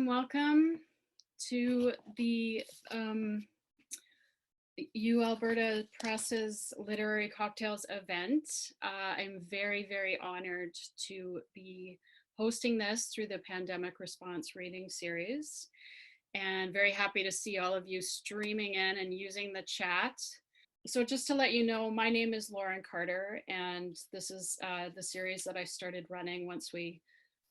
welcome to the UAlberta Press's Literary Cocktails event. I'm very, very honored to be hosting this through the Pandemic Response Reading Series, and very happy to see all of you streaming in and using the chat. So just to let you know, my name is Lauren Carter, and this is the series that I started running once we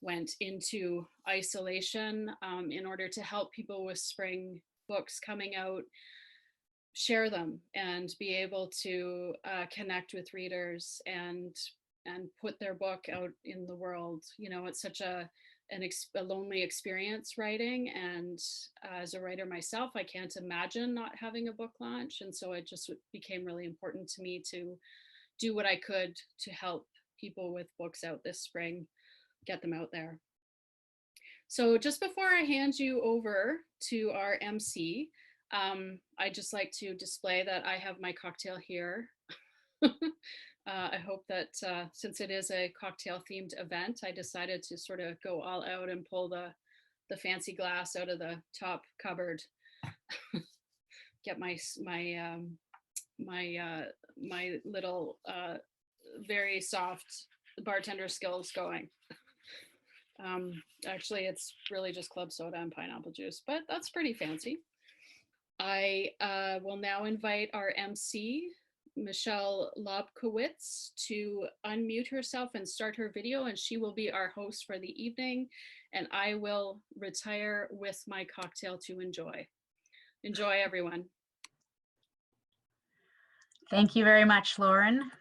went into isolation in order to help people with spring books coming out share them and be able to connect with readers and put their book out in the world. You know, it's such a lonely experience writing, and as a writer myself, I can't imagine not having a book launch, and so it just became really important to me to do what I could to help people with books out this spring, get them out there. So just before I hand you over to our MC, I'd just like to display that I have my cocktail here. I hope that since it is a cocktail themed event, I decided to sort of go all out and pull the fancy glass out of the top cupboard. Get my little very soft bartender skills going. Actually, it's really just club soda and pineapple juice, but that's pretty fancy. I will now invite our MC, Michelle Lopkowitz, to unmute herself and start her video, and she will be our host for the evening, and I will retire with my cocktail to enjoy. Enjoy, everyone. Thank you very much, Lauren.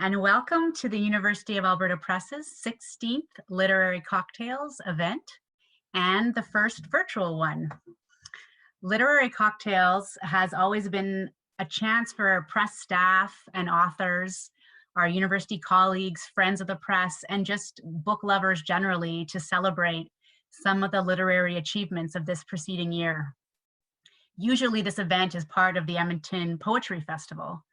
And welcome to the University of Alberta Press's 16th Literary Cocktails event, and the first virtual one. Literary Cocktails has always been a chance for press staff and authors, our university colleagues, friends of the press, and just book lovers generally to celebrate some of the literary achievements of this preceding year. Usually this event is part of the Edmonton Poetry Festival.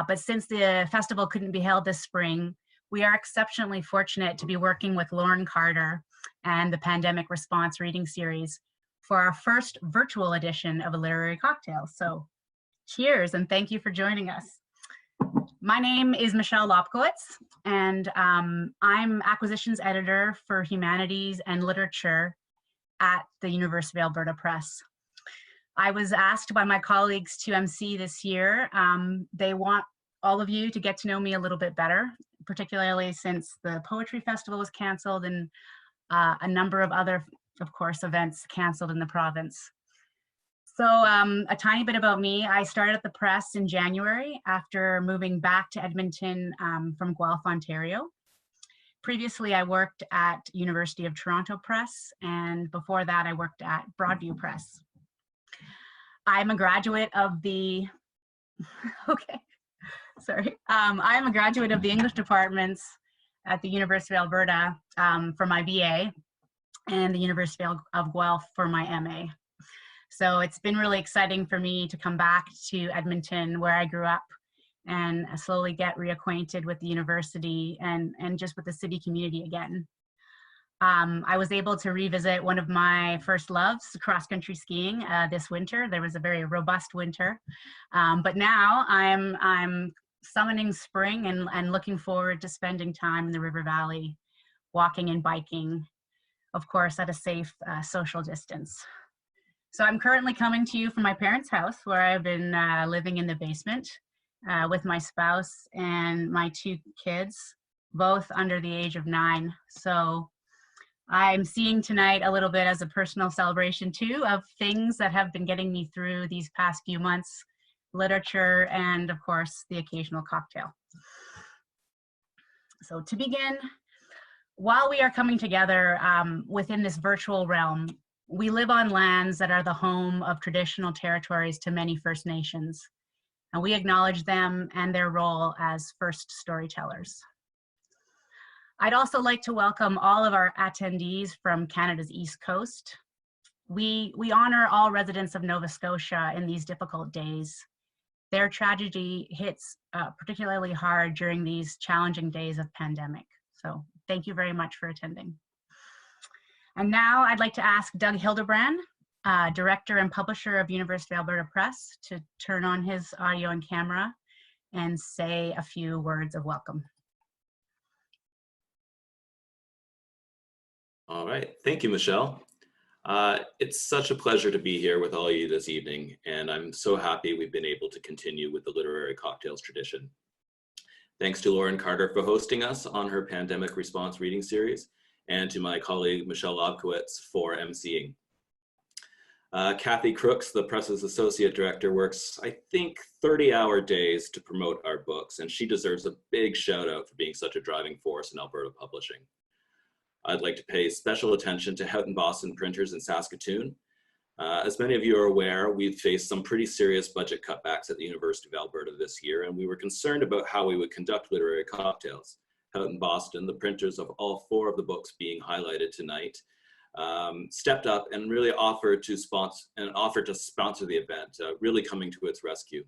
But since the festival couldn't be held this spring, we are exceptionally fortunate to be working with Lauren Carter and the Pandemic Response Reading Series for our first virtual edition of a literary cocktail. So cheers, and thank you for joining us. My name is Michelle Lopkowitz, and I'm Acquisitions Editor for Humanities and Literature at the University of Alberta Press. I was asked by my colleagues to MC this year. They want all of you to get to know me a little bit better, particularly since the Poetry Festival was canceled and a number of other, of course, events canceled in the province. So a tiny bit about me. I started at the press in January after moving back to Edmonton from Guelph, Ontario. Previously, I worked at University of Toronto Press, and before that, I worked at Broadview Press. I'm a graduate of the, I'm a graduate of the English departments at the University of Alberta for my BA and the University of Guelph for my MA. So it's been really exciting for me to come back to Edmonton, where I grew up, and slowly get reacquainted with the university and just with the city community again. I was able to revisit one of my first loves, cross-country skiing, this winter. There was a very robust winter, but now I'm summoning spring and looking forward to spending time in the River Valley, walking and biking, of course, at a safe social distance. So I'm currently coming to you from my parents' house, where I've been living in the basement with my spouse and my two kids, both under the age of 9. So I'm seeing tonight a little bit as a personal celebration too of things that have been getting me through these past few months, literature, and of course the occasional cocktail. So to begin, while we are coming together within this virtual realm, we live on lands that are the home of traditional territories to many First Nations, and we acknowledge them and their role as first storytellers. I'd also like to welcome all of our attendees from Canada's East Coast. We honor all residents of Nova Scotia in these difficult days. Their tragedy hits particularly hard during these challenging days of pandemic. So thank you very much for attending. And now I'd like to ask Doug Hildebrand, Director and Publisher of University of Alberta Press, to turn on his audio and camera and say a few words of welcome. All right, thank you, Michelle. It's such a pleasure to be here with all of you this evening, and I'm so happy we've been able to continue with the literary cocktails tradition. Thanks to Lauren Carter for hosting us on her pandemic response reading series, and to my colleague Michelle Lopkowitz for emceeing. Kathy Crooks, the Press's Associate Director, works, I think, 30-hour days to promote our books, and she deserves a big shout out for being such a driving force in Alberta publishing. I'd like to pay special attention to Houghton Boston printers in Saskatoon. As many of you are aware, we've faced some pretty serious budget cutbacks at the University of Alberta this year, and we were concerned about how we would conduct literary cocktails. Houghton Boston, the printers of all 4 of the books being highlighted tonight, stepped up and really offered to sponsor the event, really coming to its rescue.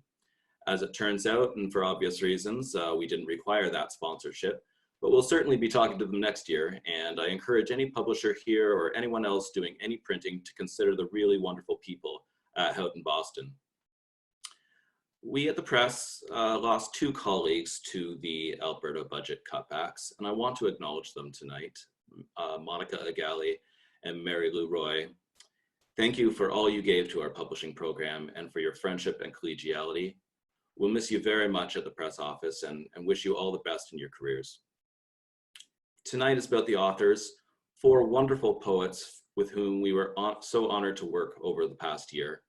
As it turns out, and for obvious reasons, we didn't require that sponsorship, but we'll certainly be talking to them next year, and I encourage any publisher here or anyone else doing any printing to consider the really wonderful people at Houghton Boston. We at the Press lost 2 colleagues to the Alberta budget cutbacks, and I want to acknowledge them tonight, Monica Agali and Mary Lou Roy. Thank you for all you gave to our publishing program and for your friendship and collegiality. We'll miss you very much at the Press office and wish you all the best in your careers. Tonight is about the authors, 4 wonderful poets with whom we were so honored to work over the past year.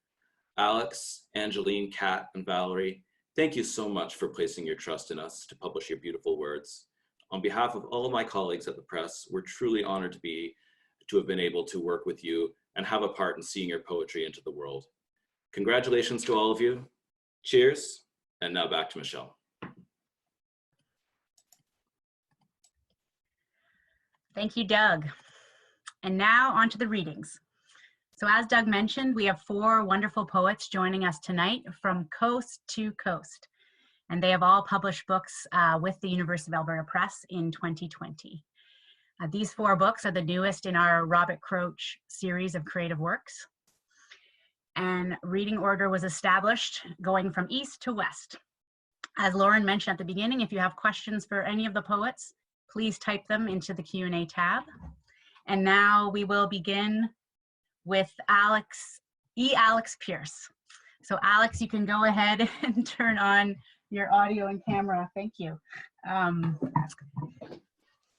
Alex, Angeline, Kat, and Valerie, thank you so much for placing your trust in us to publish your beautiful words. On behalf of all of my colleagues at the Press, we're truly honored to have been able to work with you and have a part in seeing your poetry into the world. Congratulations to all of you. Cheers, and now back to Michelle. Thank you, Doug. And now on to the readings. So as Doug mentioned, we have 4 wonderful poets joining us tonight from coast to coast. And they have all published books with the University of Alberta Press in 2020. These 4 books are the newest in our Robert Croach series of creative works. And reading order was established going from east to west. As Lauren mentioned at the beginning, if you have questions for any of the poets, please type them into the Q&A tab. And now we will begin with Alex Pierce. So Alex, you can go ahead and turn on your audio and camera. Thank you.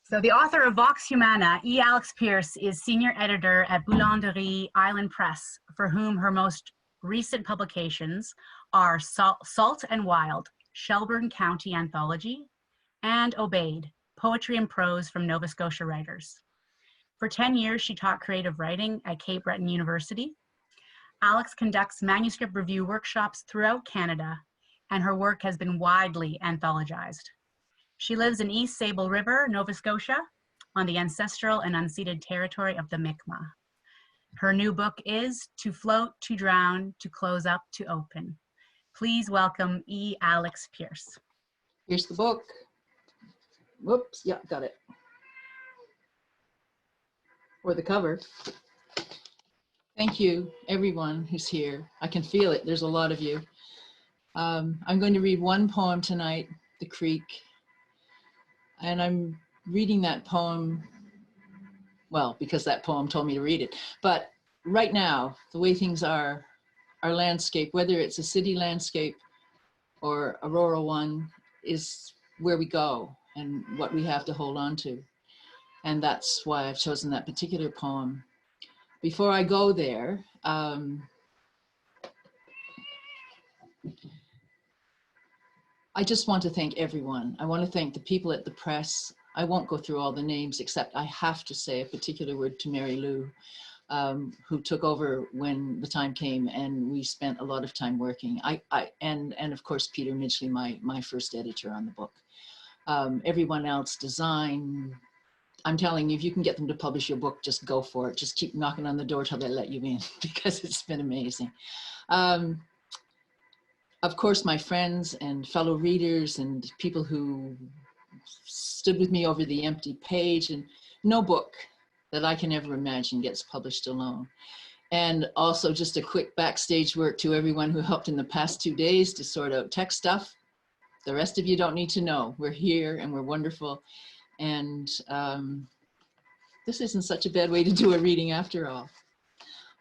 So the author of Vox Humana, Alex Pierce, is senior editor at Boulangerie Island Press, for whom her most recent publications are Salt and Wild, Shelburne County Anthology, and Obeyed, Poetry and Prose from Nova Scotia Writers. For 10 years, she taught creative writing at Cape Breton University. Alex conducts manuscript review workshops throughout Canada, and her work has been widely anthologized. She lives in East Sable River, Nova Scotia, on the ancestral and unceded territory of the Mi'kmaq. Her new book is To Float, to Drown, to Close Up, to Open. Please welcome Alex Pierce. Here's the book. Whoops, yeah, got it. Or the cover. Thank you, everyone who's here. I can feel it, there's a lot of you. I'm going to read one poem tonight, The Creek. And I'm reading that poem, well, because that poem told me to read it. But right now, the way things are, our landscape, whether it's a city landscape or a rural one, is where we go and what we have to hold on to. And that's why I've chosen that particular poem. Before I go there, I just want to thank everyone. I want to thank the people at the Press. I won't go through all the names, except I have to say a particular word to Mary Lou, who took over when the time came, and we spent a lot of time working. And of course, Peter Midgley, my first editor on the book. Everyone else, design. I'm telling you, if you can get them to publish your book, just go for it. Just keep knocking on the door till they let you in, because it's been amazing. Of course, my friends and fellow readers and people who stood with me over the empty page, and no book that I can ever imagine gets published alone. And also just a quick backstage work to everyone who helped in the past 2 days to sort out tech stuff. The rest of you don't need to know. We're here and we're wonderful. And this isn't such a bad way to do a reading after all.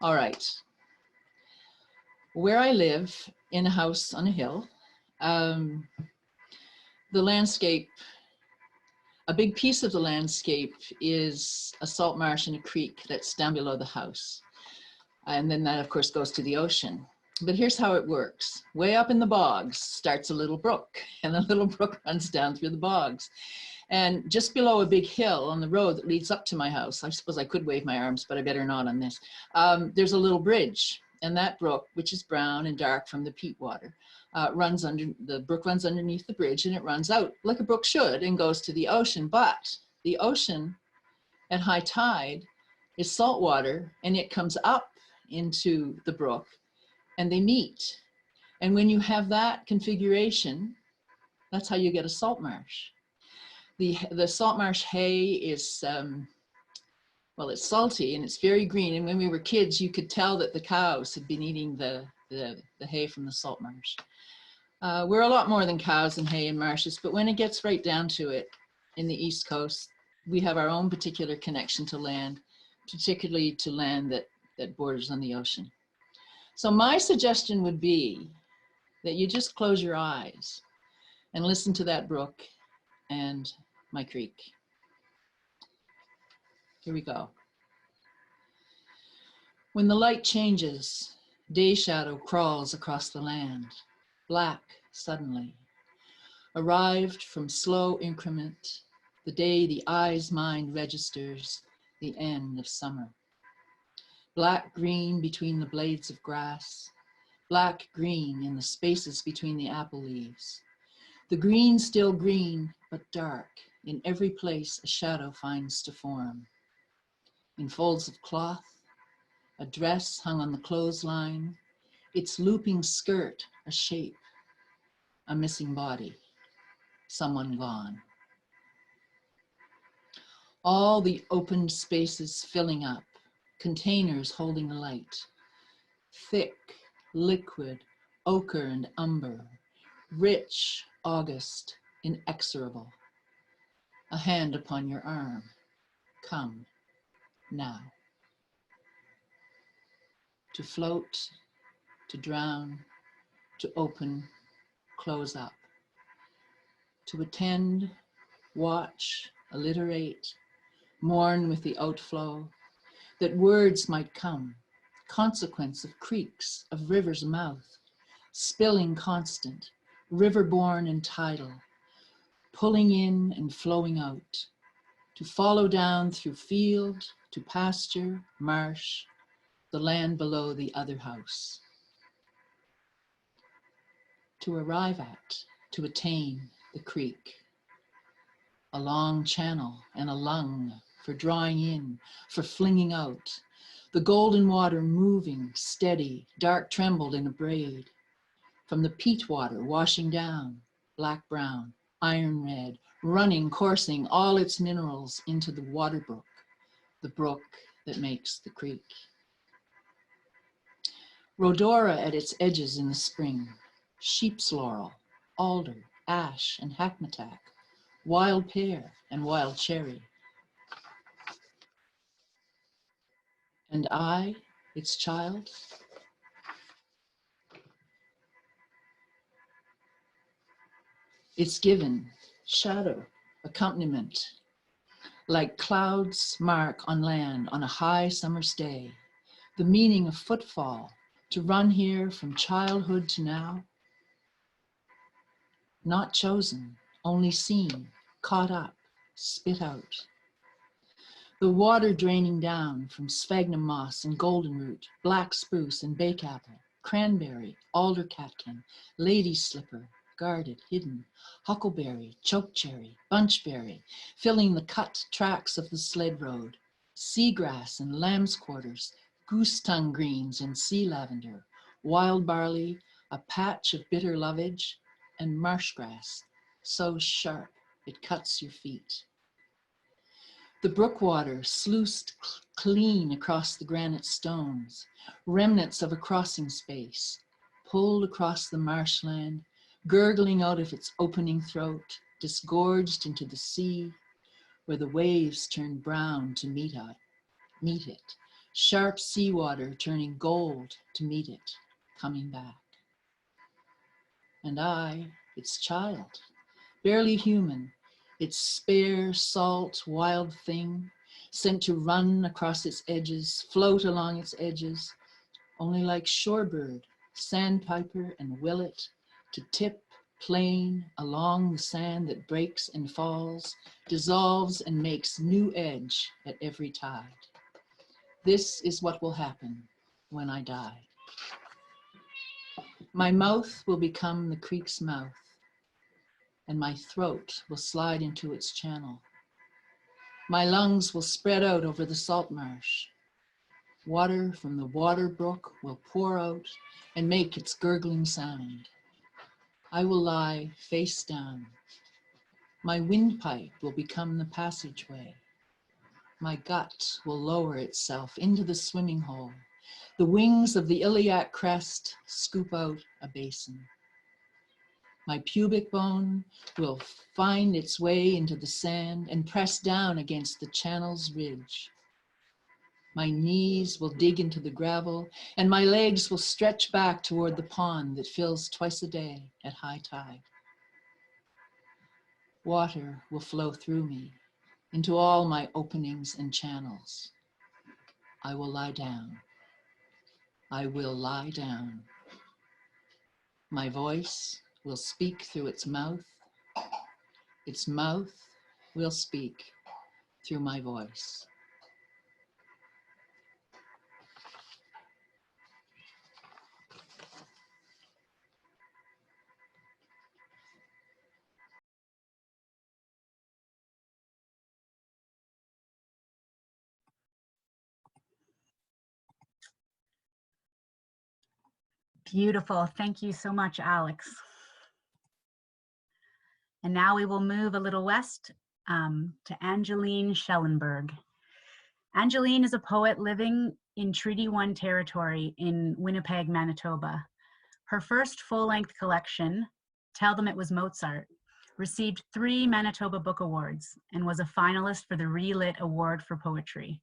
All right. Where I live, in a house on a hill, the landscape, a big piece of the landscape is a salt marsh and a creek that's down below the house. And then that, of course, goes to the ocean. But here's how it works. Way up in the bogs starts a little brook, and the little brook runs down through the bogs. And just below a big hill on the road that leads up to my house, I suppose I could wave my arms, but I better not on this, there's a little bridge. And that brook, which is brown and dark from the peat water, the brook runs underneath the bridge, and it runs out like a brook should and goes to the ocean. But the ocean at high tide is salt water, and it comes up into the brook and they meet. And when you have that configuration, that's how you get a salt marsh. The salt marsh hay is, well, it's salty and it's very green. And when we were kids, you could tell that the cows had been eating the hay from the salt marsh. We're a lot more than cows and hay and marshes, but when it gets right down to it in the East Coast, we have our own particular connection to land, particularly to land that borders on the ocean. So my suggestion would be that you just close your eyes and listen to that brook and my creek. Here we go. When the light changes, day shadow crawls across the land, black suddenly, arrived from slow increment, the day the eye's mind registers the end of summer. Black green between the blades of grass, black green in the spaces between the apple leaves. The green still green, but dark, in every place a shadow finds to form. In folds of cloth, a dress hung on the clothesline, its looping skirt a shape, a missing body, someone gone. All the opened spaces filling up, containers holding a light, thick, liquid, ochre and umber, rich, August, inexorable. A hand upon your arm, come, now. To float, to drown, to open, close up. To attend, watch, alliterate, mourn with the outflow, that words might come, consequence of creeks, of rivers' mouth, spilling constant, river-born and tidal, pulling in and flowing out, to follow down through field, to pasture, marsh, the land below the other house. To arrive at, to attain the creek, a long channel and a lung for drawing in, for flinging out, the golden water moving, steady, dark trembled in a braid, from the peat water washing down, black-brown, iron red, running, coursing all its minerals into the water brook, the brook that makes the creek. Rhodora at its edges in the spring, sheep's laurel, alder, ash, and hackmatack, wild pear and wild cherry. And I, its child, it's given shadow, accompaniment, like clouds mark on land on a high summer's day, the meaning of footfall, to run here from childhood to now. Not chosen, only seen, caught up, spit out. The water draining down from sphagnum moss and goldenroot, black spruce and bakeapple, cranberry, alder catkin, lady slipper, guarded, hidden, huckleberry, chokecherry, bunchberry, filling the cut tracks of the sled road, seagrass and lamb's quarters, goose tongue greens and sea lavender, wild barley, a patch of bitter lovage, and marsh grass, so sharp it cuts your feet. The brook water sluiced clean across the granite stones, remnants of a crossing space, pulled across the marshland, gurgling out of its opening throat, disgorged into the sea, where the waves turned brown to meet it, sharp seawater turning gold to meet it, coming back. And I, its child, barely human, its spare, salt, wild thing, sent to run across its edges, float along its edges, only like shorebird, sandpiper, and willet, to tip plain along the sand that breaks and falls, dissolves and makes new edge at every tide. This is what will happen when I die. My mouth will become the creek's mouth, and my throat will slide into its channel. My lungs will spread out over the salt marsh. Water from the water brook will pour out and make its gurgling sound. I will lie face down. My windpipe will become the passageway. My gut will lower itself into the swimming hole. The wings of the iliac crest scoop out a basin. My pubic bone will find its way into the sand and press down against the channel's ridge. My knees will dig into the gravel, and my legs will stretch back toward the pond that fills twice a day at high tide. Water will flow through me into all my openings and channels. I will lie down. I will lie down. My voice will speak through its mouth. Its mouth will speak through my voice. Beautiful. Thank you so much, Alex. And now we will move a little west to Angeline Schellenberg. Angeline is a poet living in Treaty 1 territory in Winnipeg, Manitoba. Her first full-length collection, Tell Them It Was Mozart, received 3 Manitoba Book Awards and was a finalist for the Relit Award for Poetry.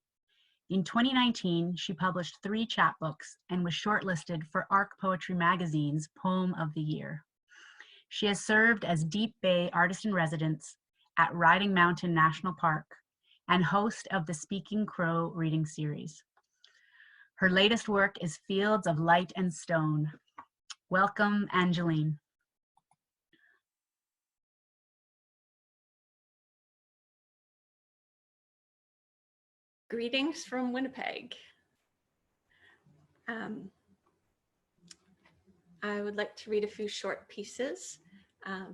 In 2019, she published 3 chapbooks and was shortlisted for Arc Poetry Magazine's Poem of the Year. She has served as Deep Bay Artist-in-Residence at Riding Mountain National Park and host of the Speaking Crow reading series. Her latest work is Fields of Light and Stone. Welcome, Angeline. Greetings from Winnipeg. I would like to read a few short pieces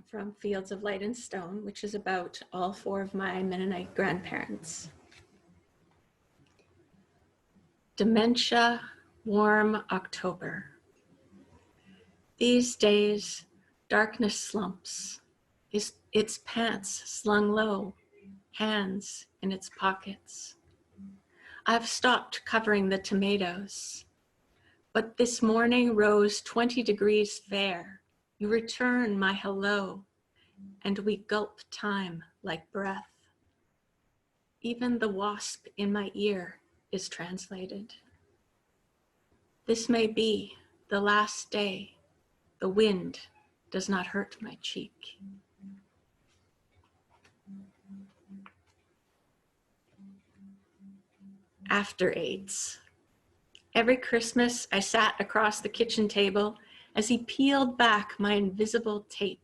from Fields of Light and Stone, which is about all 4 of my Mennonite grandparents. Dementia, warm October. These days, darkness slumps, its pants slung low, hands in its pockets. I've stopped covering the tomatoes, but this morning rose 20 degrees fair. You return my hello, and we gulp time like breath. Even the wasp in my ear is translated. This may be the last day. The wind does not hurt my cheek. After AIDS. Every Christmas, I sat across the kitchen table as he peeled back my invisible tape,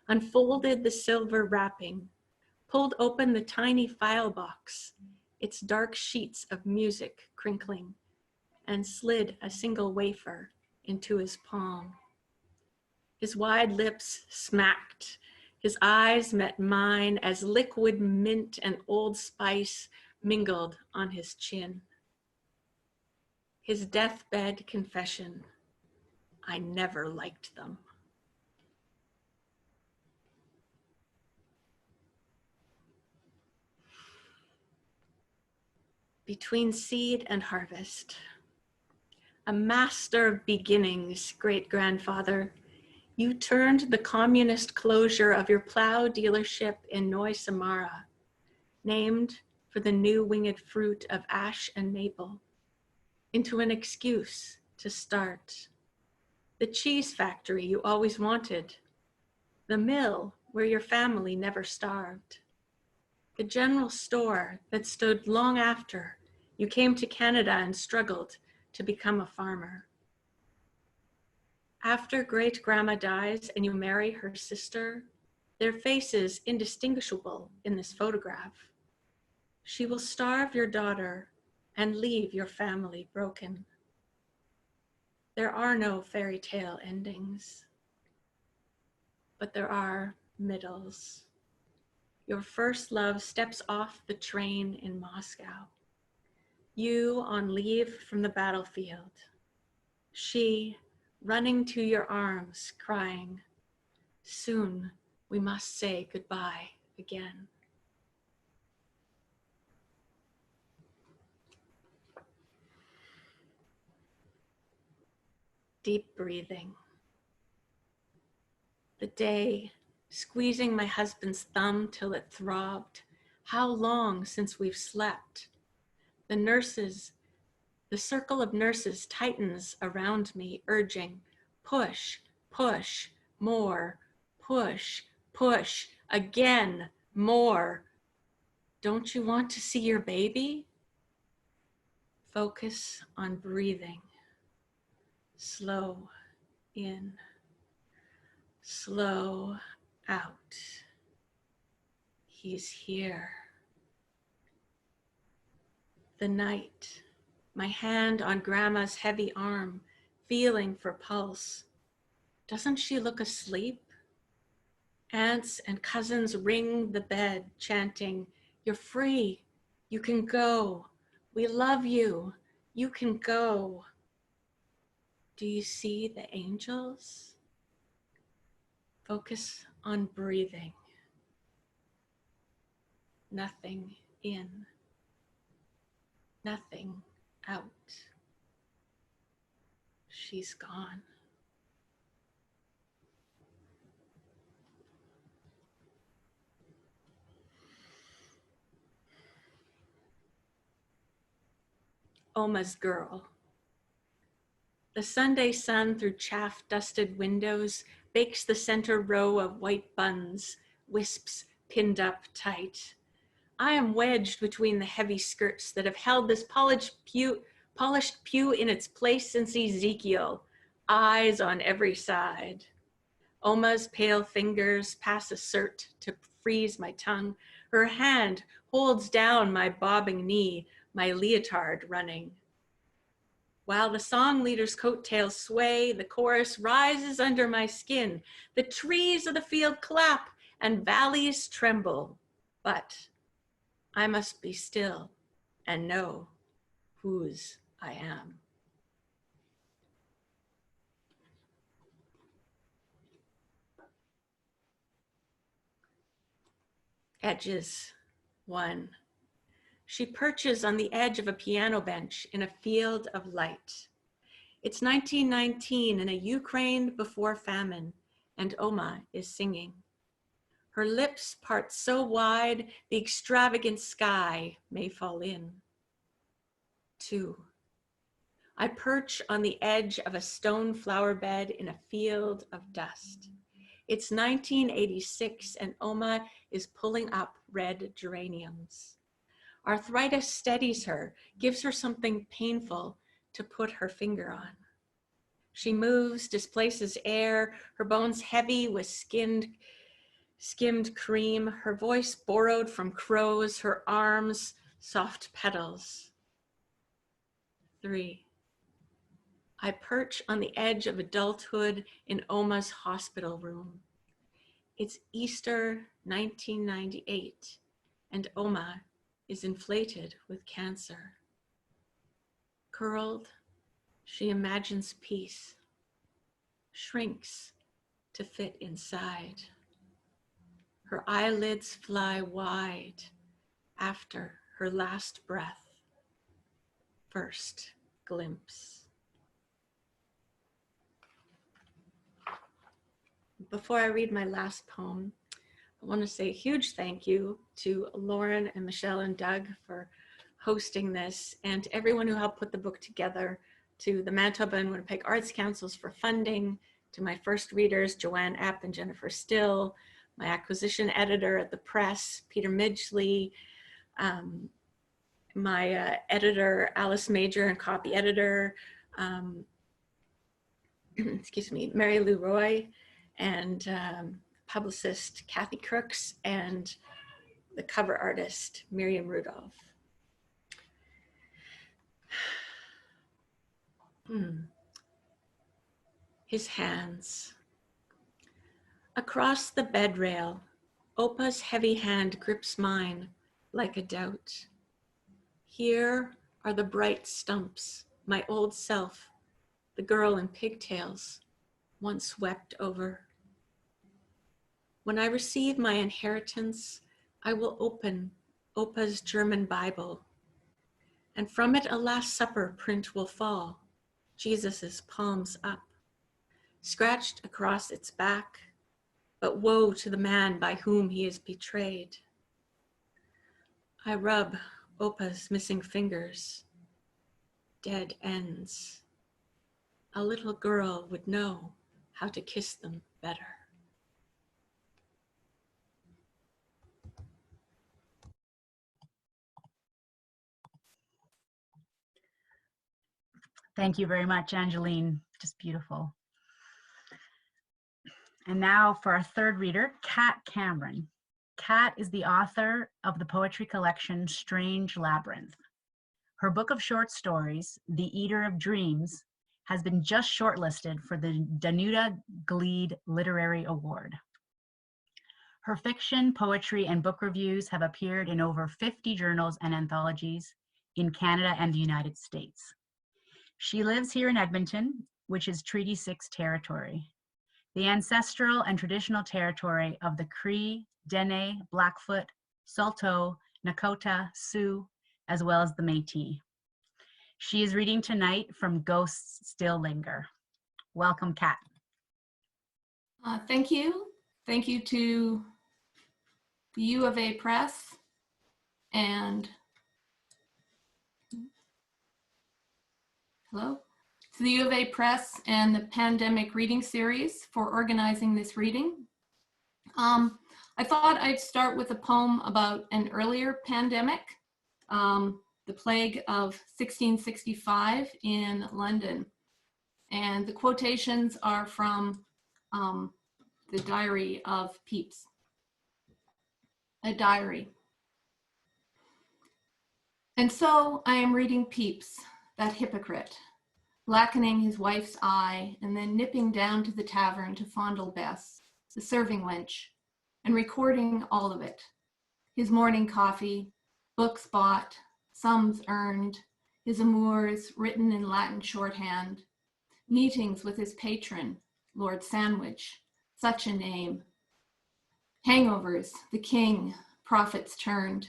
unfolded the silver wrapping, pulled open the tiny file box, its dark sheets of music crinkling, and slid a single wafer into his palm. His wide lips smacked. His eyes met mine as liquid mint and Old Spice mingled on his chin. His deathbed confession, I never liked them. between seed and harvest. A master of beginnings, great-grandfather, you turned the communist closure of your plow dealership in Noy Samara, named for the new winged fruit of ash and maple, into an excuse to start. The cheese factory you always wanted, the mill where your family never starved, the general store that stood long after you came to Canada and struggled to become a farmer. After great-grandma dies and you marry her sister, their faces indistinguishable in this photograph. She will starve your daughter and leave your family broken. There are no fairy tale endings, but there are middles. Your first love steps off the train in Moscow. You on leave from the battlefield. She running to your arms, crying, soon we must say goodbye again. Deep breathing. The day, squeezing my husband's thumb till it throbbed. How long since we've slept? The nurses, the circle of nurses tightens around me, urging, push, push, more, push, push, again, more. Don't you want to see your baby? Focus on breathing. Slow in, slow out. He's here. The night, my hand on grandma's heavy arm, feeling for pulse. Doesn't she look asleep? Aunts and cousins ring the bed, chanting, you're free, you can go, we love you, you can go. Do you see the angels? Focus on breathing. Nothing in, nothing out. She's gone. Oma's girl. The Sunday sun through chaff-dusted windows bakes the center row of white buns, wisps pinned up tight. I am wedged between the heavy skirts that have held this polished pew in its place since Ezekiel, eyes on every side. Oma's pale fingers pass a cert to freeze my tongue. Her hand holds down my bobbing knee, my leotard running. While the song leader's coattails sway, the chorus rises under my skin. The trees of the field clap and valleys tremble, but I must be still and know whose I am. Edges, 1. She perches on the edge of a piano bench in a field of light. It's 1919 in a Ukraine before famine, and Oma is singing. Her lips part so wide, the extravagant sky may fall in. 2. I perch on the edge of a stone flower bed in a field of dust. It's 1986 and Oma is pulling up red geraniums. Arthritis steadies her, gives her something painful to put her finger on. She moves, displaces air, her bones heavy with skimmed cream, her voice borrowed from crows, her arms soft petals. 3. I perch on the edge of adulthood in Oma's hospital room. It's Easter 1998, and Oma is inflated with cancer. Curled, she imagines peace, shrinks to fit inside. Her eyelids fly wide after her last breath. first glimpse. Before I read my last poem, I want to say a huge thank you to Lauren and Michelle and Doug for hosting this, and to everyone who helped put the book together, to the Manitoba and Winnipeg Arts Councils for funding, to my first readers, Joanne Epp and Jennifer Still, my acquisition editor at the press, Peter Midgley, my editor, Alice Major, and copy editor, excuse me, Mary Lou Roy, and publicist Kathy Crooks, and the cover artist, Miriam Rudolph. His hands. Across the bed rail, Opa's heavy hand grips mine like a doubt. Here are the bright stumps my old self, the girl in pigtails, once wept over. When I receive my inheritance, I will open Opa's German Bible, and from it a Last Supper print will fall, Jesus's palms up, scratched across its back, but woe to the man by whom he is betrayed. I rub Opa's missing fingers, dead ends. A little girl would know how to kiss them better. Thank you very much, Angeline. Just beautiful. And now for our third reader, Kat Cameron. Kat is the author of the poetry collection Strange Labyrinth. Her book of short stories, The Eater of Dreams, has been just shortlisted for the Danuta Gleed Literary Award. Her fiction, poetry, and book reviews have appeared in over 50 journals and anthologies in Canada and the United States. She lives here in Edmonton, which is Treaty 6 territory, the ancestral and traditional territory of the Cree, Dene, Blackfoot, Saulteaux, Nakota, Sioux, as well as the Métis. She is reading tonight from Ghosts Still Linger. Welcome, Kat. Thank you. Thank you to the UAlberta Press and to the UAlberta Press and the Pandemic Reading Series for organizing this reading. I thought I'd start with a poem about an earlier pandemic, the plague of 1665 in London. And the quotations are from the diary of Pepys. A diary. And so I am reading Pepys, that hypocrite, blackening his wife's eye and then nipping down to the tavern to fondle Bess, the serving wench, and recording all of it. His morning coffee, books bought, sums earned, his amours written in Latin shorthand, meetings with his patron, Lord Sandwich, such a name, hangovers, the king, prophets turned.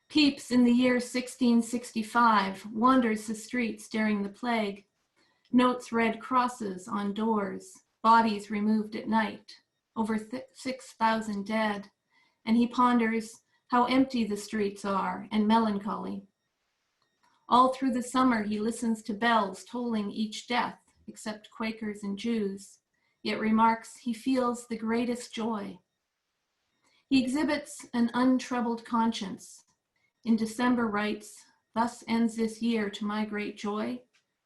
Pepys in the year 1665 wanders the streets during the plague, notes red crosses on doors, bodies removed at night, over 6,000 dead, and he ponders how empty the streets are and melancholy. All through the summer he listens to bells tolling each death, except Quakers and Jews, yet remarks he feels the greatest joy. He exhibits an untroubled conscience. In December writes, "Thus ends this year to my great joy,"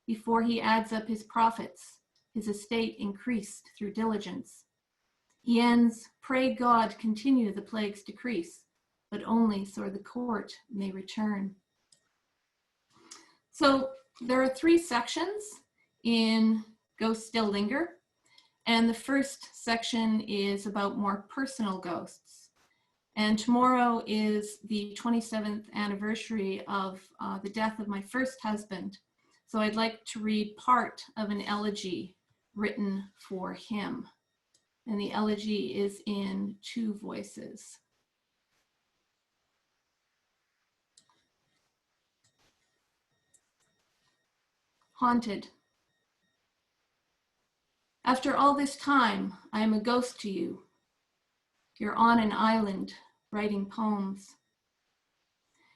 before he adds up his profits, his estate increased through diligence. He ends, "Pray God continue the plague's decrease, but only so the court may return." So there are 3 sections in Ghosts Still Linger, and the first section is about more personal ghosts. And tomorrow is the 27th anniversary of the death of my first husband. So I'd like to read part of an elegy written for him. And the elegy is in 2 voices. haunted. After all this time, I am a ghost to you. You're on an island writing poems.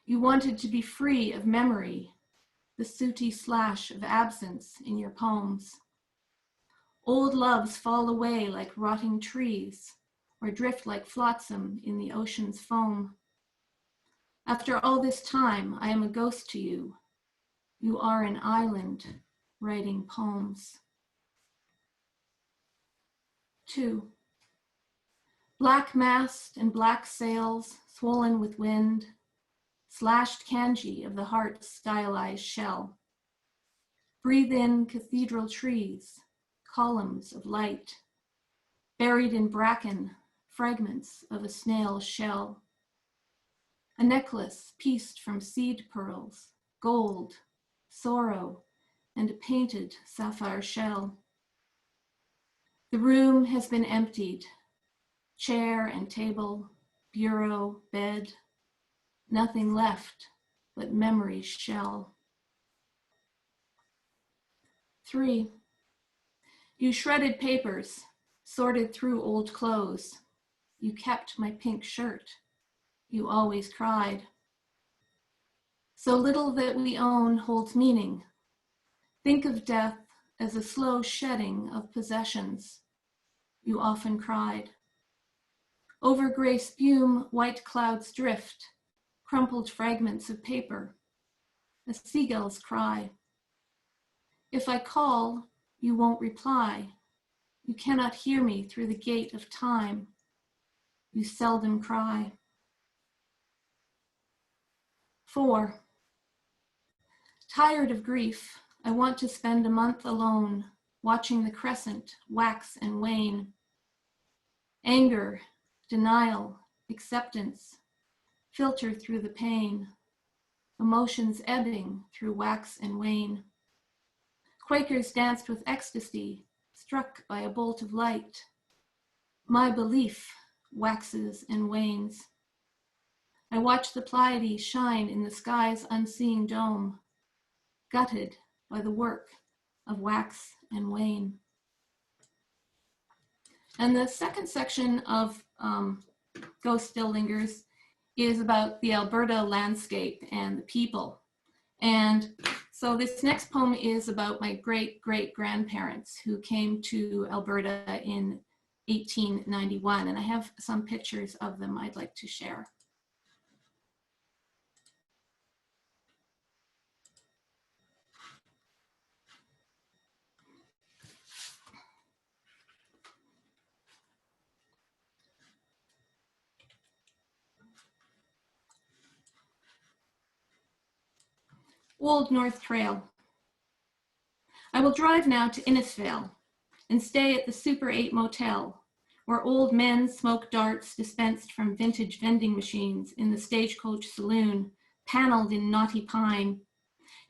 You wanted to be free of memory, the sooty slash of absence in your poems. Old loves fall away like rotting trees, or drift like flotsam in the ocean's foam. After all this time, I am a ghost to you. You are an island writing poems. 2. Black mast and black sails, swollen with wind, slashed kanji of the heart's stylized shell. Breathe in cathedral trees, columns of light, buried in bracken, fragments of a snail's shell. A necklace pieced from seed pearls, gold, sorrow, and a painted sapphire shell. The room has been emptied, chair and table, bureau, bed, nothing left but memory's shell. 3. You shredded papers, sorted through old clothes. You kept my pink shirt. You always cried. So little that we own holds meaning. Think of death as a slow shedding of possessions. You often cried. Over gray spume, white clouds drift, crumpled fragments of paper, a seagull's cry. If I call, you won't reply. You cannot hear me through the gate of time. You seldom cry. 4. Tired of grief, I want to spend a month alone, watching the crescent wax and wane. Anger, denial, acceptance, filter through the pain, emotions ebbing through wax and wane. Quakers danced with ecstasy, struck by a bolt of light. My belief waxes and wanes. I watch the Pleiades shine in the sky's unseeing dome, gutted by the work of wax and wane. And the second section of Ghost Still Lingers is about the Alberta landscape and the people. And so this next poem is about my great-great-grandparents who came to Alberta in 1891. And I have some pictures of them I'd like to share. Old North Trail. I will drive now to Innisfail and stay at the Super 8 Motel, where old men smoke darts dispensed from vintage vending machines in the Stagecoach Saloon, paneled in knotty pine,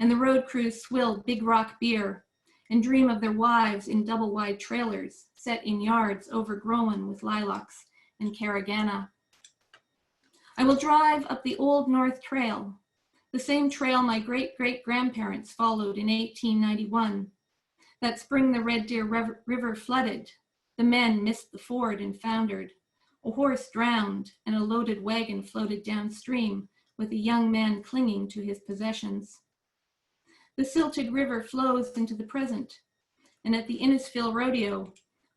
and the road crews swill Big Rock beer and dream of their wives in double-wide trailers set in yards overgrown with lilacs and caragana. I will drive up the Old North Trail, the same trail my great-great-grandparents followed in 1891. That spring the Red Deer River flooded, the men missed the ford and foundered. A horse drowned and a loaded wagon floated downstream with a young man clinging to his possessions. The silted river flows into the present, and at the Innisfail Rodeo,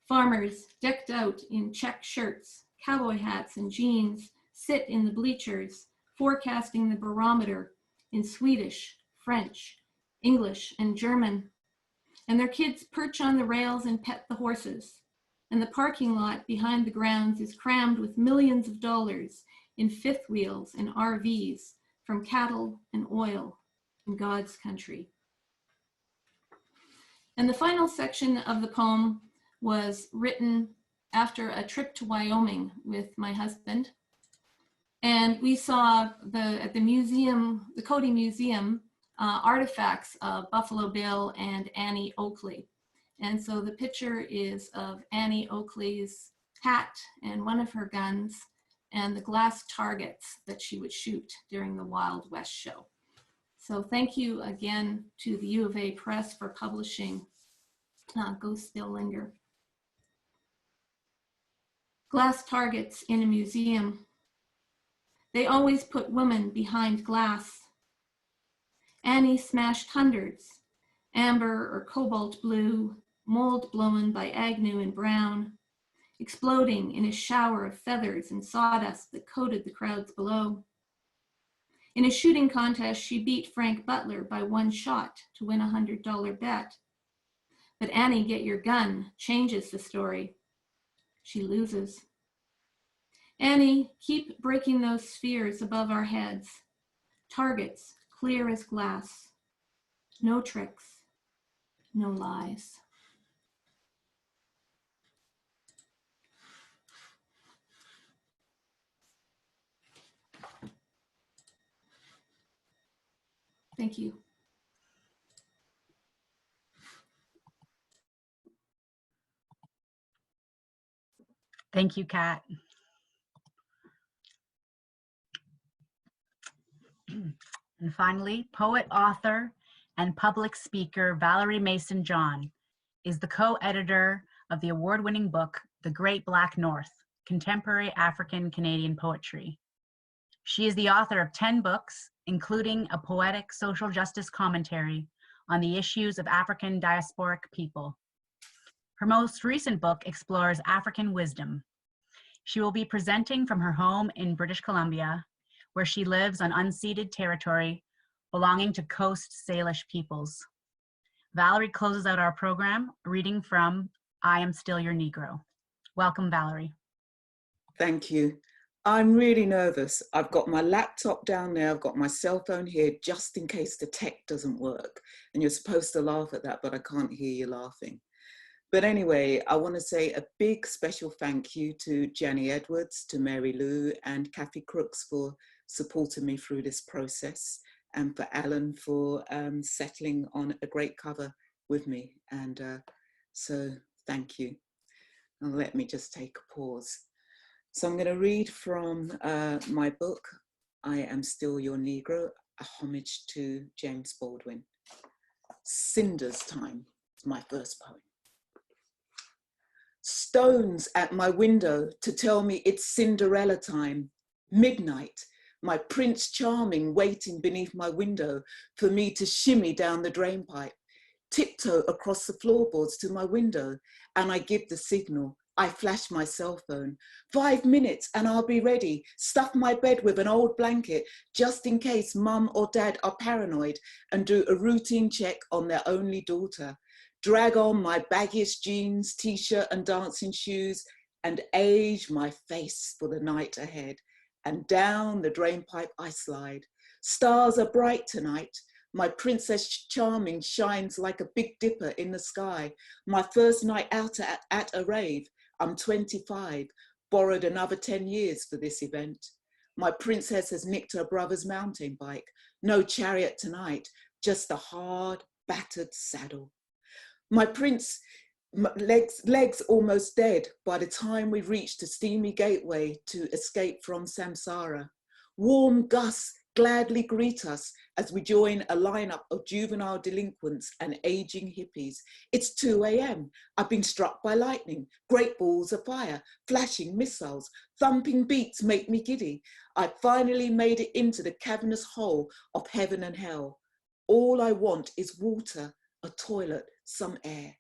farmers decked out in check shirts, cowboy hats, and jeans sit in the bleachers, forecasting the barometer in Swedish, French, English, and German. And their kids perch on the rails and pet the horses. And the parking lot behind the grounds is crammed with millions of dollars in fifth wheels and RVs from cattle and oil in God's country. And the final section of the poem was written after a trip to Wyoming with my husband. And we saw at the museum, the Cody Museum, artifacts of Buffalo Bill and Annie Oakley. And so the picture is of Annie Oakley's hat and one of her guns and the glass targets that she would shoot during the Wild West show. So thank you again to the U of A Press for publishing Ghosts Still Linger. Glass targets in a museum. They always put women behind glass. Annie smashed hundreds, amber or cobalt blue, mold blown by Agnew and Brown, exploding in a shower of feathers and sawdust that coated the crowds below. In a shooting contest, she beat Frank Butler by 1 shot to win a $100 bet. But Annie, Get Your Gun changes the story. She loses. Annie, keep breaking those spheres above our heads. Targets clear as glass. No tricks, no lies. Thank you. Thank you, Kat. And finally, poet, author, and public speaker Valerie Mason-John is the co-editor of the award-winning book, The Great Black North, Contemporary African-Canadian Poetry. She is the author of 10 books, including a poetic social justice commentary on the issues of African diasporic people. Her most recent book explores African wisdom. She will be presenting from her home in British Columbia, where she lives on unceded territory belonging to Coast Salish peoples. Valerie closes out our program reading from I Am Still Your Negro. Welcome, Valerie. Thank you. I'm really nervous. I've got my laptop down there, I've got my cell phone here just in case the tech doesn't work. And you're supposed to laugh at that, but I can't hear you laughing. But anyway, I want to say a big special thank you to Jenny Edwards, to Mary Lou and Kathy Crooks for supporting me through this process, and for Alan for settling on a great cover with me. And so thank you. And let me just take a pause. So I'm going to read from my book, I Am Still Your Negro, a homage to James Baldwin. Cinder's Time is my first poem. Stones at my window to tell me it's Cinderella time. Midnight, my Prince Charming waiting beneath my window for me to shimmy down the drain pipe. Tiptoe across the floorboards to my window, and I give the signal. I flash my cell phone. 5 minutes and I'll be ready. Stuff my bed with an old blanket just in case mum or dad are paranoid and do a routine check on their only daughter. Drag on my baggiest jeans, t-shirt and dancing shoes and age my face for the night ahead. And down the drain pipe I slide. Stars are bright tonight. My Princess Charming shines like a Big Dipper in the sky. My first night out at a rave. I'm 25, borrowed another 10 years for this event. My princess has nicked her brother's mountain bike. No chariot tonight, just a hard, battered saddle. My prince, legs almost dead by the time we reach the steamy gateway to escape from samsara. Warm gusts gladly greet us as we join a lineup of juvenile delinquents and aging hippies. It's 2 a.m. I've been struck by lightning, great balls of fire, flashing missiles, thumping beats make me giddy. I finally made it into the cavernous hole of heaven and hell. All I want is water, a toilet, some air.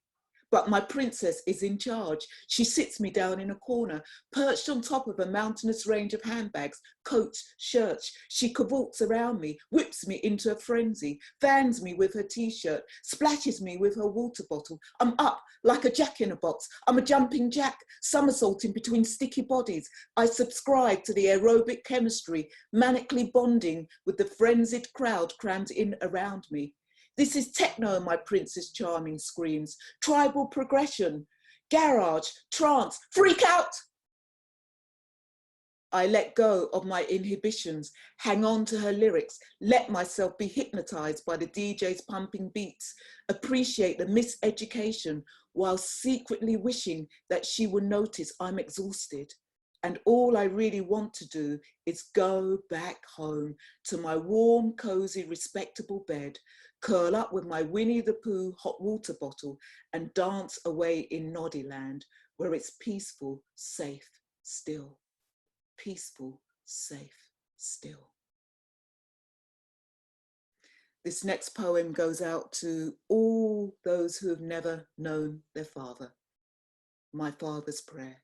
But my princess is in charge. She sits me down in a corner, perched on top of a mountainous range of handbags, coats, shirts. She cavorts around me, whips me into a frenzy, fans me with her t-shirt, splashes me with her water bottle. I'm up like a jack-in-a-box. I'm a jumping jack, somersaulting between sticky bodies. I subscribe to the aerobic chemistry, manically bonding with the frenzied crowd crammed in around me. This is techno, my Princess Charming screams. Tribal progression, garage, trance, freak out! I let go of my inhibitions, hang on to her lyrics, let myself be hypnotized by the DJ's pumping beats, appreciate the miseducation while secretly wishing that she would notice I'm exhausted. And all I really want to do is go back home to my warm, cozy, respectable bed, curl up with my Winnie the Pooh hot water bottle and dance away in Noddyland, where it's peaceful, safe, still. Peaceful, safe, still. This next poem goes out to all those who have never known their father. My father's prayer.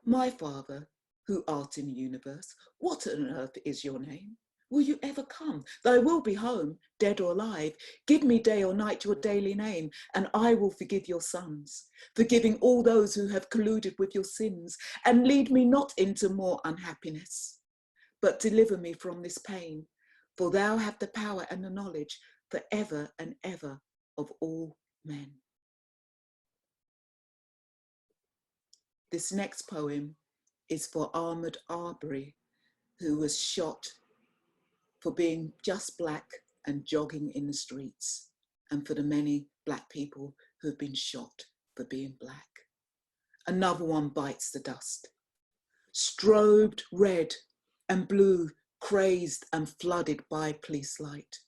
My father, who art in the universe, what on earth is your name? Will you ever come? Thy will be home, dead or alive. Give me day or night your daily name, and I will forgive your sons, forgiving all those who have colluded with your sins, and lead me not into more unhappiness, but deliver me from this pain, for thou have the power and the knowledge for ever and ever of all men. This next poem is for Ahmaud Arbery, who was shot for being just black and jogging in the streets, and for the many black people who have been shot for being black. Another one bites the dust. Strobed red and blue, crazed and flooded by police light.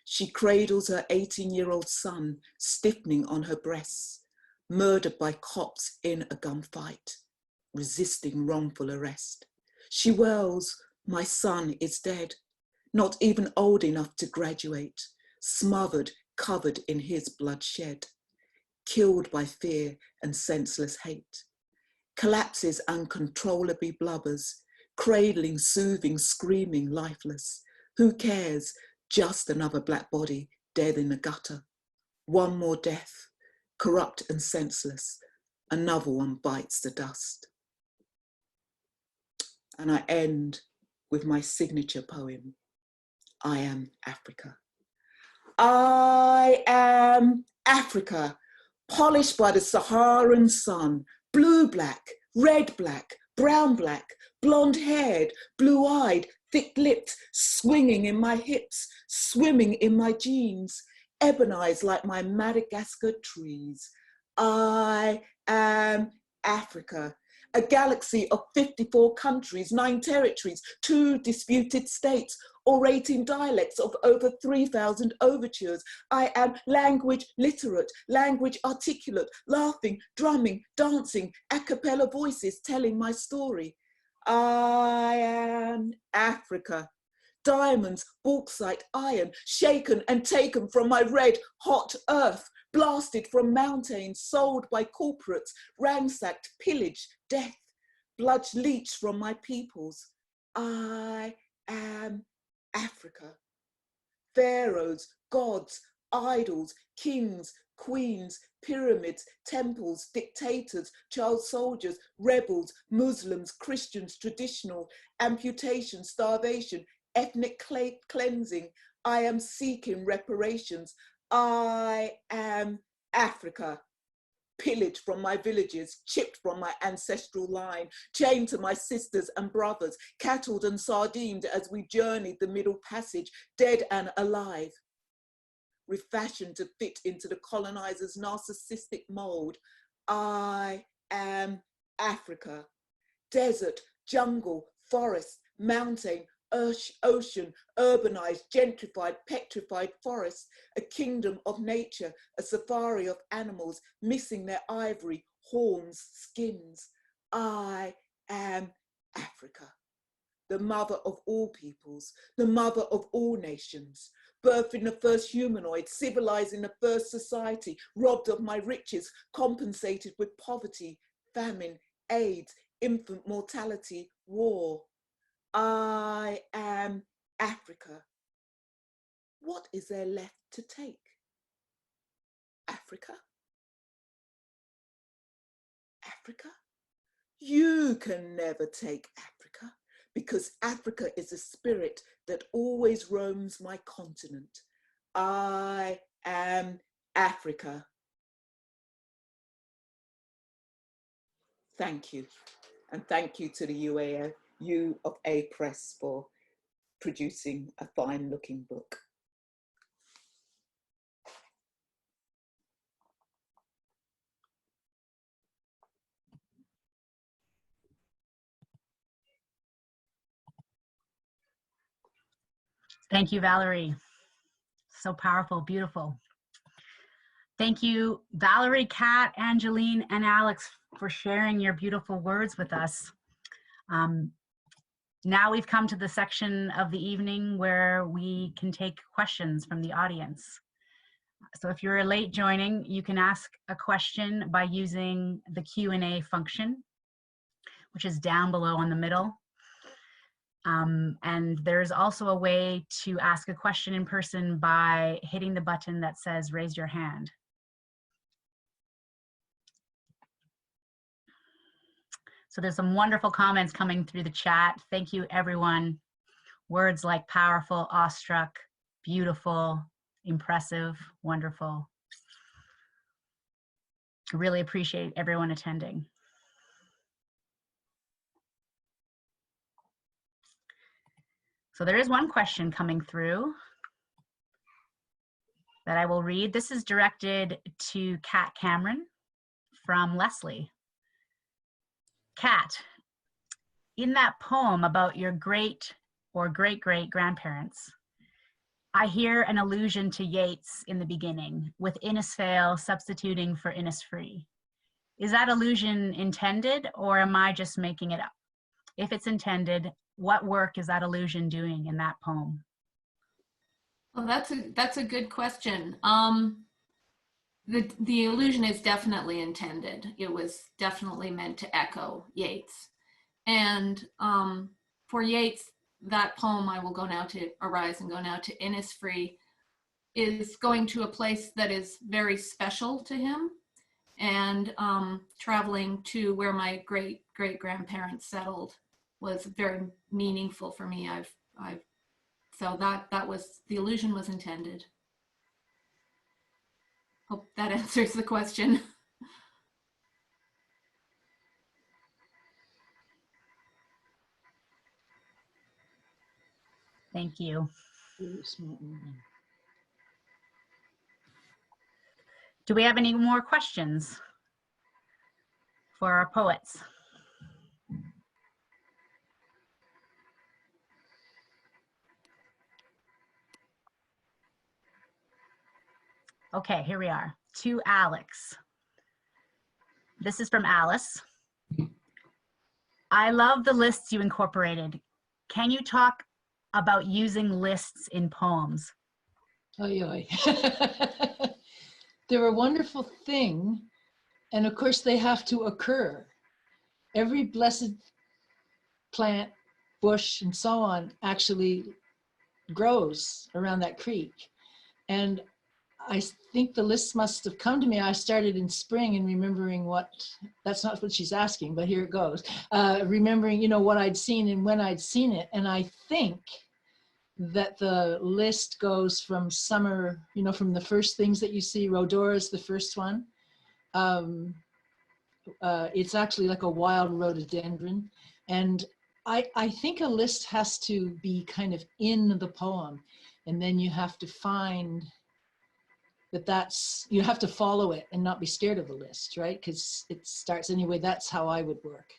She cradles her 18-year-old son, stiffening on her breasts, murdered by cops in a gunfight, resisting wrongful arrest. She wails, my son is dead, not even old enough to graduate, smothered, covered in his bloodshed, killed by fear and senseless hate. Collapses uncontrollably blubbers, cradling, soothing, screaming, lifeless. Who cares? Just another black body dead in the gutter. One more death, corrupt and senseless. Another one bites the dust. And I end with my signature poem, I Am Africa. I am Africa, polished by the Saharan sun, blue-black, red-black, brown-black, blonde-haired, blue-eyed, thick-lipped, swinging in my hips, swimming in my jeans, ebonized like my Madagascar trees. I am Africa, a galaxy of 54 countries, 9 territories, 2 disputed states, orating dialects of over 3,000 overtures. I am language literate, language articulate, laughing, drumming, dancing, a cappella voices telling my story. I am Africa. Diamonds, bauxite, iron, shaken and taken from my red, hot earth, blasted from mountains, sold by corporates, ransacked, pillaged, death, blood leached from my peoples. I am Africa. Pharaohs, gods, idols, kings, queens, pyramids, temples, dictators, child soldiers, rebels, Muslims, Christians, traditional, amputation, starvation, ethnic cleansing. I am seeking reparations. I am Africa. Pillaged from my villages, chipped from my ancestral line, chained to my sisters and brothers, cattled and sardined as we journeyed the Middle Passage, dead and alive, refashioned to fit into the colonizer's narcissistic mold. I am Africa. Desert, jungle, forest, mountain, ocean, urbanized, gentrified, petrified forests, a kingdom of nature, a safari of animals missing their ivory, horns, skins. I am Africa, the mother of all peoples, the mother of all nations, birthing the first humanoid, civilizing the first society, robbed of my riches, compensated with poverty, famine, AIDS, infant mortality, war. I am Africa. What is there left to take? Africa? Africa? You can never take Africa, because Africa is a spirit that always roams my continent. I am Africa. Thank you. And thank you to the UAlberta Press for producing a fine looking book. Thank you, Valerie. So powerful, beautiful. Thank you, Valerie, Kat, Angeline, and Alex, for sharing your beautiful words with us. Now we've come to the section of the evening where we can take questions from the audience. So if you're late joining, you can ask a question by using the Q&A function, which is down below in the middle. And there's also a way to ask a question in person by hitting the button that says raise your hand. So there's some wonderful comments coming through the chat. Thank you, everyone. Words like powerful, awestruck, beautiful, impressive, wonderful. I really appreciate everyone attending. So there is one question coming through that I will read. This is directed to Kat Cameron from Leslie. Kat, in that poem about your great or great-great-grandparents, I hear an allusion to Yeats in the beginning, with Innisfail substituting for Innisfree. Is that allusion intended, or am I just making it up? If it's intended, what work is that allusion doing in that poem? Well, that's a good question. The allusion is definitely intended. It was definitely meant to echo Yeats. And for Yeats, that poem, I will go now to Arise and go now to Innisfree, is going to a place that is very special to him, and traveling to where my great-great-grandparents settled was very meaningful for me. So that was, the allusion was intended. Hope that answers the question. Thank you. Do we have any more questions for our poets? Okay, here we are. To Alex. This is from Alice. I love the lists you incorporated. Can you talk about using lists in poems? Oy, oy. They're a wonderful thing, and of course they have to occur. Every blessed plant, bush, and so on actually grows around that creek. And I think the lists must have come to me. I started in spring and remembering what, that's not what she's asking, but here it goes. Remembering, you know, what I'd seen and when I'd seen it. And I think that the list goes from summer, you know, from the first things that you see. Rhodora is the first one. It's actually like a wild rhododendron. And I think a list has to be kind of in the poem, and then you have to find you have to follow it and not be scared of the list, right? Because it starts anyway. That's how I would work.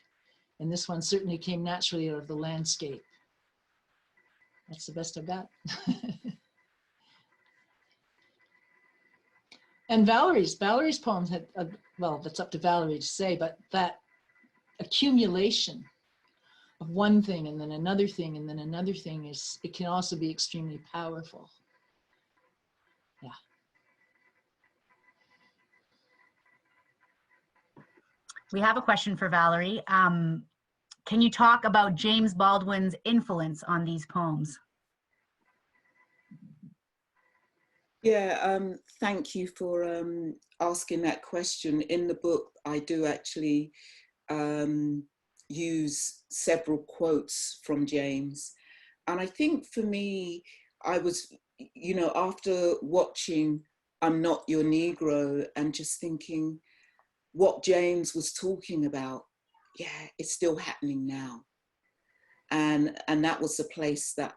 And this one certainly came naturally out of the landscape. That's the best I've got. And Valerie's poems had, well, that's up to Valerie to say, but that accumulation of one thing and then another thing and then another thing it can also be extremely powerful. Yeah. We have a question for Valerie. Can you talk about James Baldwin's influence on these poems? Yeah, thank you for asking that question. In the book, I do actually use several quotes from James. And I think for me, I was, you know, after watching I'm Not Your Negro and just thinking what James was talking about, yeah, it's still happening now. And that was the place that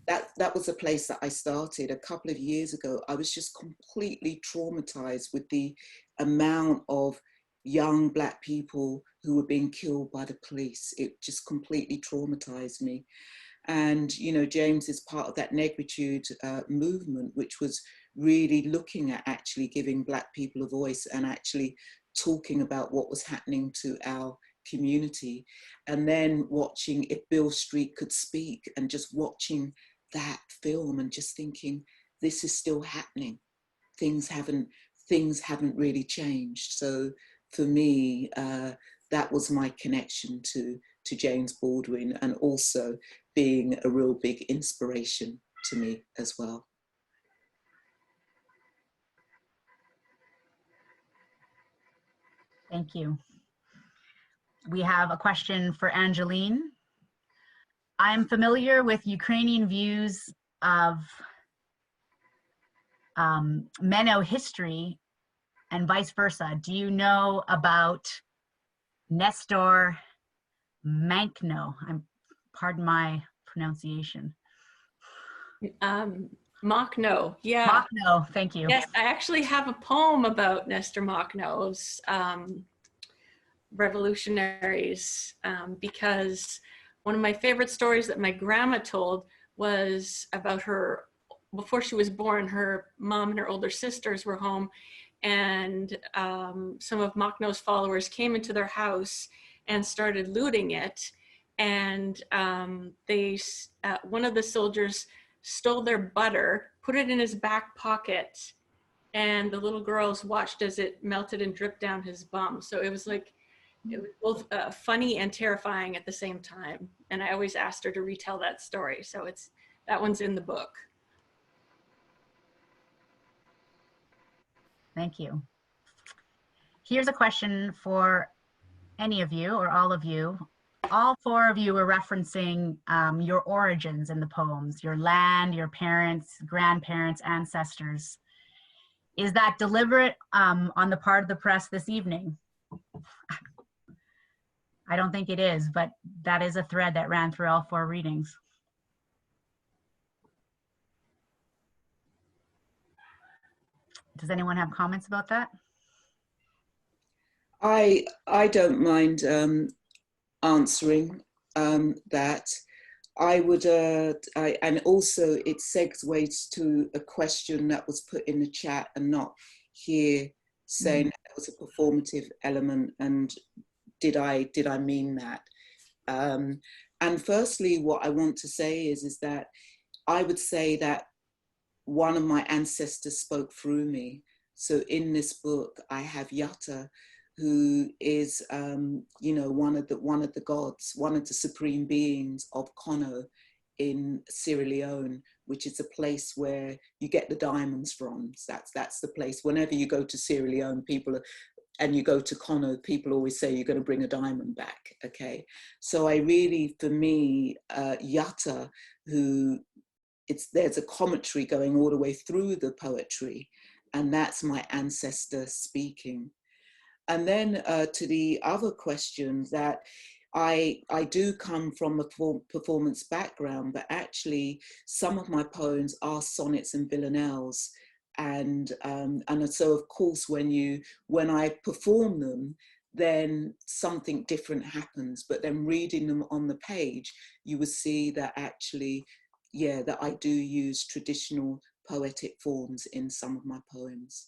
that was a place that I started a couple of years ago. I was just completely traumatized with the amount of young Black people who were being killed by the police. It just completely traumatized me. And, you know, James is part of that negritude movement, which was really looking at actually giving Black people a voice and actually talking about what was happening to our community. And then watching If Beale Street Could Speak, and just watching that film and just thinking, this is still happening. Things haven't really changed. So for me, that was my connection to James Baldwin, and also being a real big inspiration to me as well. Thank you. We have a question for Angeline. I'm familiar with Ukrainian views of Meno history and vice versa. Do you know about Nestor Makhno? Pardon my pronunciation. Makhno, yeah. Makhno, thank you. Yes, I actually have a poem about Nestor Makhno's revolutionaries, because one of my favorite stories that my grandma told was about her, before she was born, her mom and her older sisters were home, and some of Makhno's followers came into their house and started looting it. And one of the soldiers stole their butter, put it in his back pocket, and the little girls watched as it melted and dripped down his bum. So it was like, it was both funny and terrifying at the same time. And I always asked her to retell that story. So that one's in the book. Thank you. Here's a question for any of you or all of you. All four of you were referencing your origins in the poems, your land, your parents, grandparents, ancestors. Is that deliberate on the part of the press this evening? I don't think it is, but that is a thread that ran through all four readings. Does anyone have comments about that? I don't mind answering that. I would, and also it segues to a question that was put in the chat and not here, saying that it was a performative element, and did I mean that? And firstly, what I want to say is that I would say that one of my ancestors spoke through me. So in this book, I have Yatta, who is, you know, one of the gods, one of the supreme beings of Kono in Sierra Leone, which is a place where you get the diamonds from. So that's the place. Whenever you go to Sierra Leone, and you go to Kono, people always say you're going to bring a diamond back. Okay, so I really, for me, Yatta, there's a commentary going all the way through the poetry, and that's my ancestor speaking. And then to the other question, that I do come from a performance background, but actually some of my poems are sonnets and villanelles. And so of course, when I perform them, then something different happens. But then reading them on the page, you will see that actually, yeah, that I do use traditional poetic forms in some of my poems.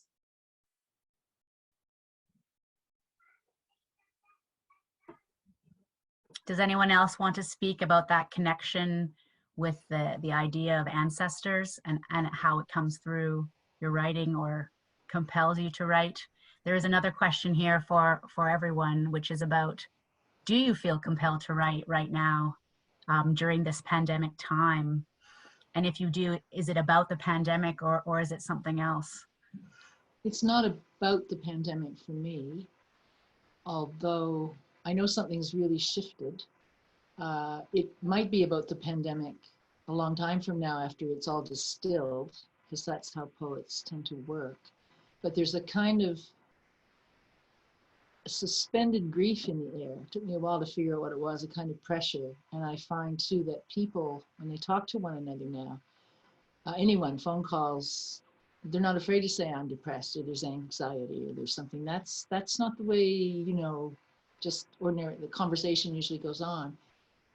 Does anyone else want to speak about that connection with the idea of ancestors and how it comes through your writing or compels you to write? There is another question here for everyone, which is about, do you feel compelled to write right now during this pandemic time? And if you do, is it about the pandemic or is it something else? It's not about the pandemic for me, although I know something's really shifted. It might be about the pandemic a long time from now after it's all distilled, because that's how poets tend to work. But there's a kind of suspended grief in the air. It took me a while to figure out what it was, a kind of pressure. And I find too that people, when they talk to one another now, anyone, phone calls, they're not afraid to say I'm depressed or there's anxiety or there's something. That's not the way, you know, just ordinary, the conversation usually goes on.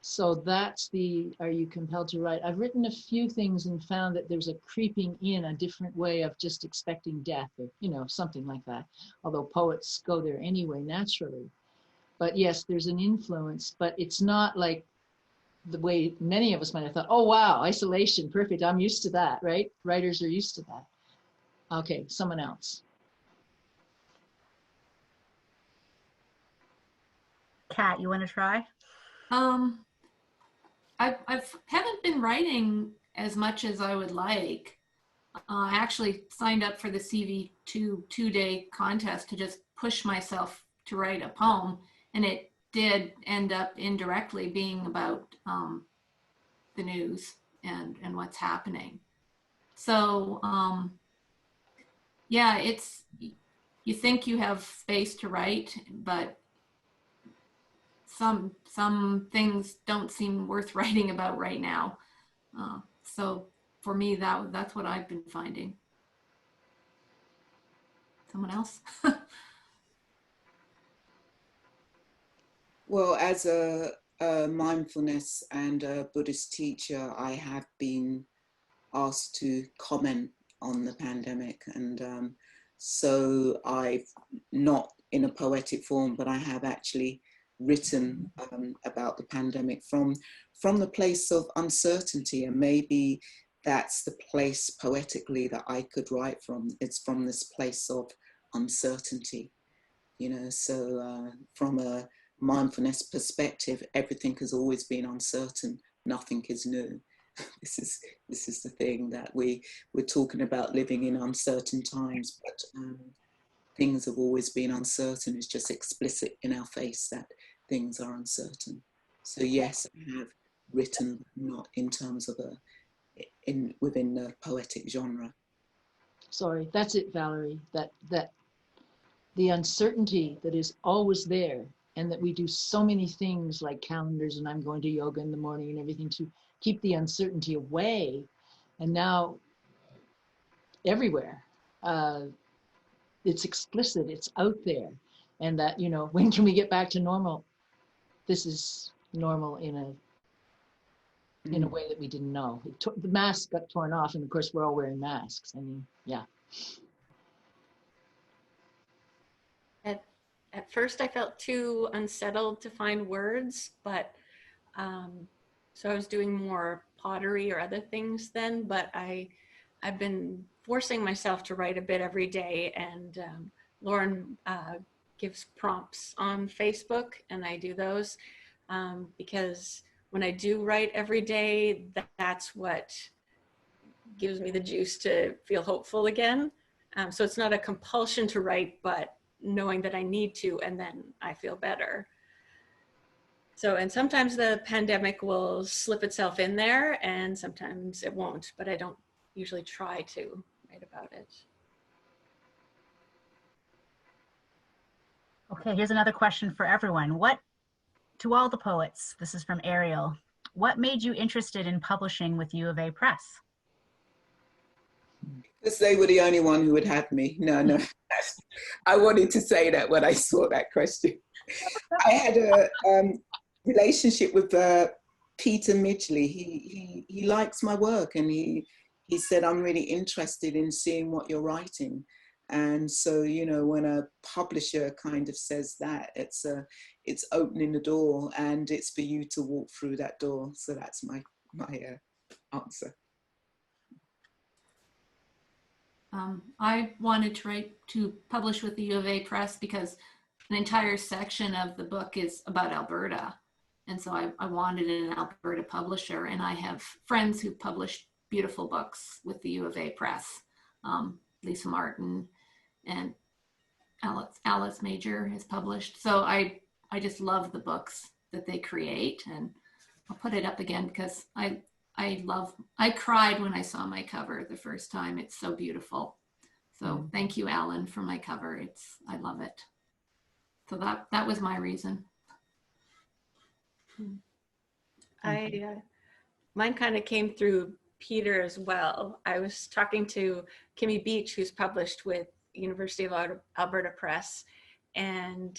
So that's the, are you compelled to write? I've written a few things and found that there's a creeping in, a different way of just expecting death, or, you know, something like that. Although poets go there anyway, naturally. But yes, there's an influence, but it's not like the way many of us might have thought, oh, wow, isolation, perfect. I'm used to that, right? Writers are used to that. Okay, someone else. Kat, you want to try? I haven't been writing as much as I would like. I actually signed up for the CV2 two-day contest to just push myself to write a poem, and it did end up indirectly being about the news and what's happening. So yeah, it's, you think you have space to write, but some things don't seem worth writing about right now. So for me, that's what I've been finding. Someone else? Well, as a mindfulness and a Buddhist teacher, I have been asked to comment on the pandemic. And so I've, not in a poetic form, but I have actually written about the pandemic from the place of uncertainty. And maybe that's the place poetically that I could write from. It's from this place of uncertainty, you know. So from a mindfulness perspective, everything has always been uncertain. Nothing is new. This is the thing, that we're talking about living in uncertain times, but things have always been uncertain. It's just explicit in our face that things are uncertain. So yes, I have written, not in terms of within the poetic genre. Sorry, that's it, Valerie. That the uncertainty that is always there, and that we do so many things like calendars, and I'm going to yoga in the morning and everything to keep the uncertainty away. And now everywhere, it's explicit, it's out there. And that, you know, when can we get back to normal? This is normal in a way that we didn't know. The mask got torn off, and of course we're all wearing masks. I mean, yeah. At first I felt too unsettled to find words, but so I was doing more pottery or other things then, but I've been forcing myself to write a bit every day, and Lauren gives prompts on Facebook, and I do those because when I do write every day, that's what gives me the juice to feel hopeful again. So it's not a compulsion to write, but knowing that I need to, and then I feel better. So, and sometimes the pandemic will slip itself in there, and sometimes it won't, but I don't usually try to write about it. Okay, here's another question for everyone. To all the poets, this is from Ariel, what made you interested in publishing with U of A Press? Because they were the only one who would have me. No. I wanted to say that when I saw that question. I had a relationship with Peter Midgley. He likes my work, and he said, I'm really interested in seeing what you're writing. And so, you know, when a publisher kind of says that, it's opening the door, and it's for you to walk through that door. So that's my answer. I wanted to publish with the U of A Press because an entire section of the book is about Alberta. And so I wanted an Alberta publisher, and I have friends who published beautiful books with the U of A Press. Lisa Martin and Alice Major has published. So I just love the books that they create, and I'll put it up again because I cried when I saw my cover the first time. It's so beautiful. So thank you, Alan, for my cover. I love it. So that was my reason. Mine kind of came through Peter as well. I was talking to Kimmy Beach, who's published with University of Alberta Press, and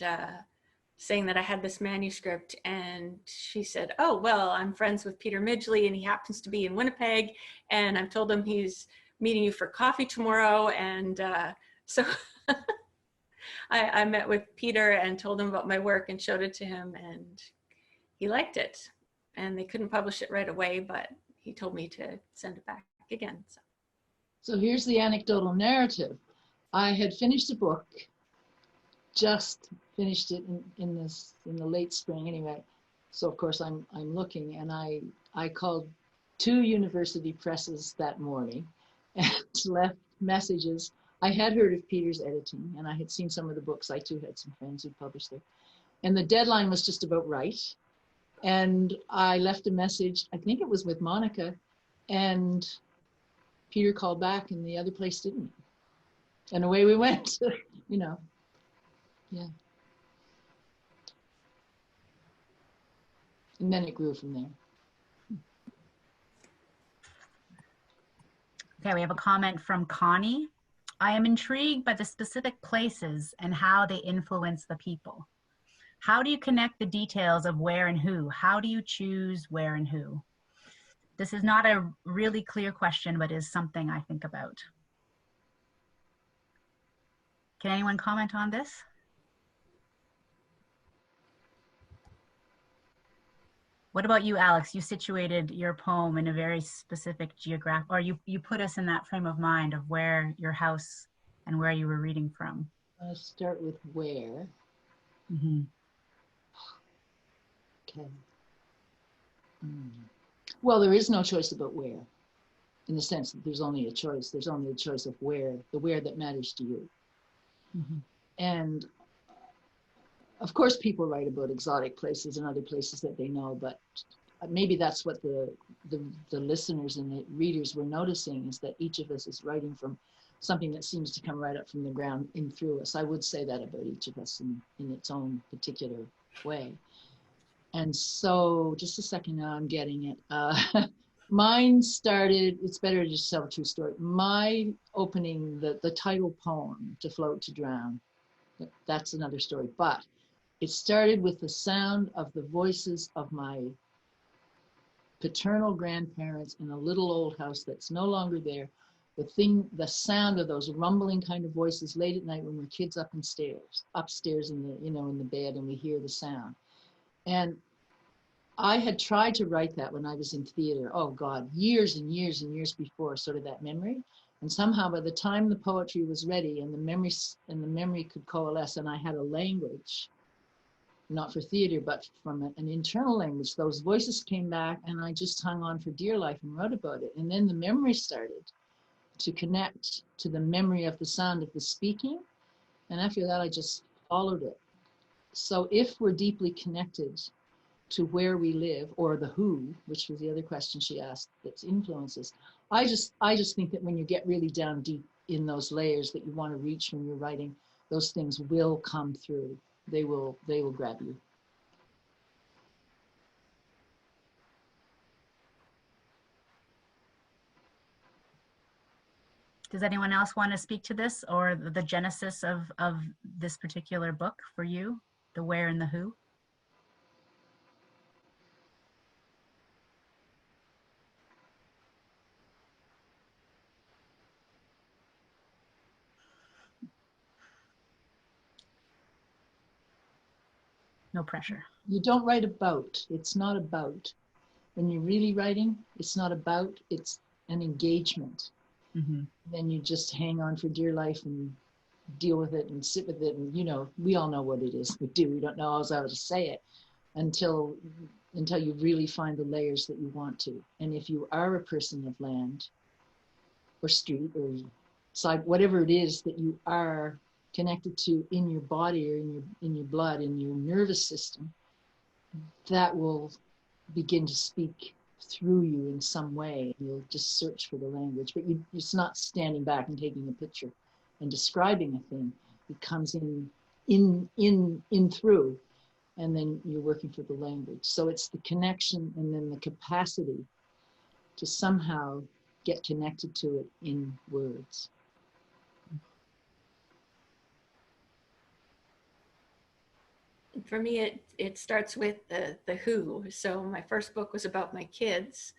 saying that I had this manuscript, and she said, oh, well, I'm friends with Peter Midgley and he happens to be in Winnipeg, and I've told him he's meeting you for coffee tomorrow. And so I met with Peter and told him about my work and showed it to him, and he liked it. And they couldn't publish it right away, but he told me to send it back again. So here's the anecdotal narrative. I had finished a book, just finished it in the late spring anyway. So of course I'm looking, and I called 2 university presses that morning and left messages. I had heard of Peter's editing, and I had seen some of the books. I too had some friends who published there. And the deadline was just about right. And I left a message, I think it was with Monica, and Peter called back and the other place didn't. And away we went, you know, yeah. And then it grew from there. Okay, we have a comment from Connie. I am intrigued by the specific places and how they influence the people. How do you connect the details of where and who? How do you choose where and who? This is not a really clear question, but is something I think about. Can anyone comment on this? What about you, Alex? You situated your poem in a very specific geographic, or you put us in that frame of mind of where your house and where you were reading from. I'll start with where. Mm-hmm. Okay. Well, there is no choice about where, in the sense that there's only a choice. There's only a choice of where, the where that matters to you. Mm-hmm. And of course, people write about exotic places and other places that they know, but maybe that's what the listeners and the readers were noticing, is that each of us is writing from something that seems to come right up from the ground in through us. I would say that about each of us in its own particular way. And so, just a second now, I'm getting it. Mine started, it's better to just tell a true story. My opening, the title poem, To Float, to Drown, that's another story. But it started with the sound of the voices of my paternal grandparents in a little old house that's no longer there. The sound of those rumbling kind of voices late at night when we're kids upstairs in the bed, and we hear the sound. And I had tried to write that when I was in theater, oh God, years and years and years before, sort of that memory. And somehow by the time the poetry was ready and the memory could coalesce, and I had a language, not for theater, but from an internal language, those voices came back, and I just hung on for dear life and wrote about it. And then the memory started to connect to the memory of the sound of the speaking. And after that, I just followed it. So if we're deeply connected to where we live, or the who, which was the other question she asked, that's influences, I just think that when you get really down deep in those layers that you want to reach when you're writing, those things will come through. They will grab you. Does anyone else want to speak to this, or the genesis of this particular book for you, the where and the who? No pressure. You don't write about. It's not about. When you're really writing, it's not about, it's an engagement. Mm-hmm. Then you just hang on for dear life and deal with it and sit with it. And, we all know what it is. We do. We don't know how to say it until you really find the layers that you want to. And if you are a person of land or street or side, whatever it is that you are connected to in your body or in your blood, in your nervous system, that will begin to speak through you in some way. You'll just search for the language, but it's not standing back and taking a picture and describing a thing. It comes in through, and then you're working for the language. So it's the connection and then the capacity to somehow get connected to it in words. For me, it starts with the who. So my first book was about my kids,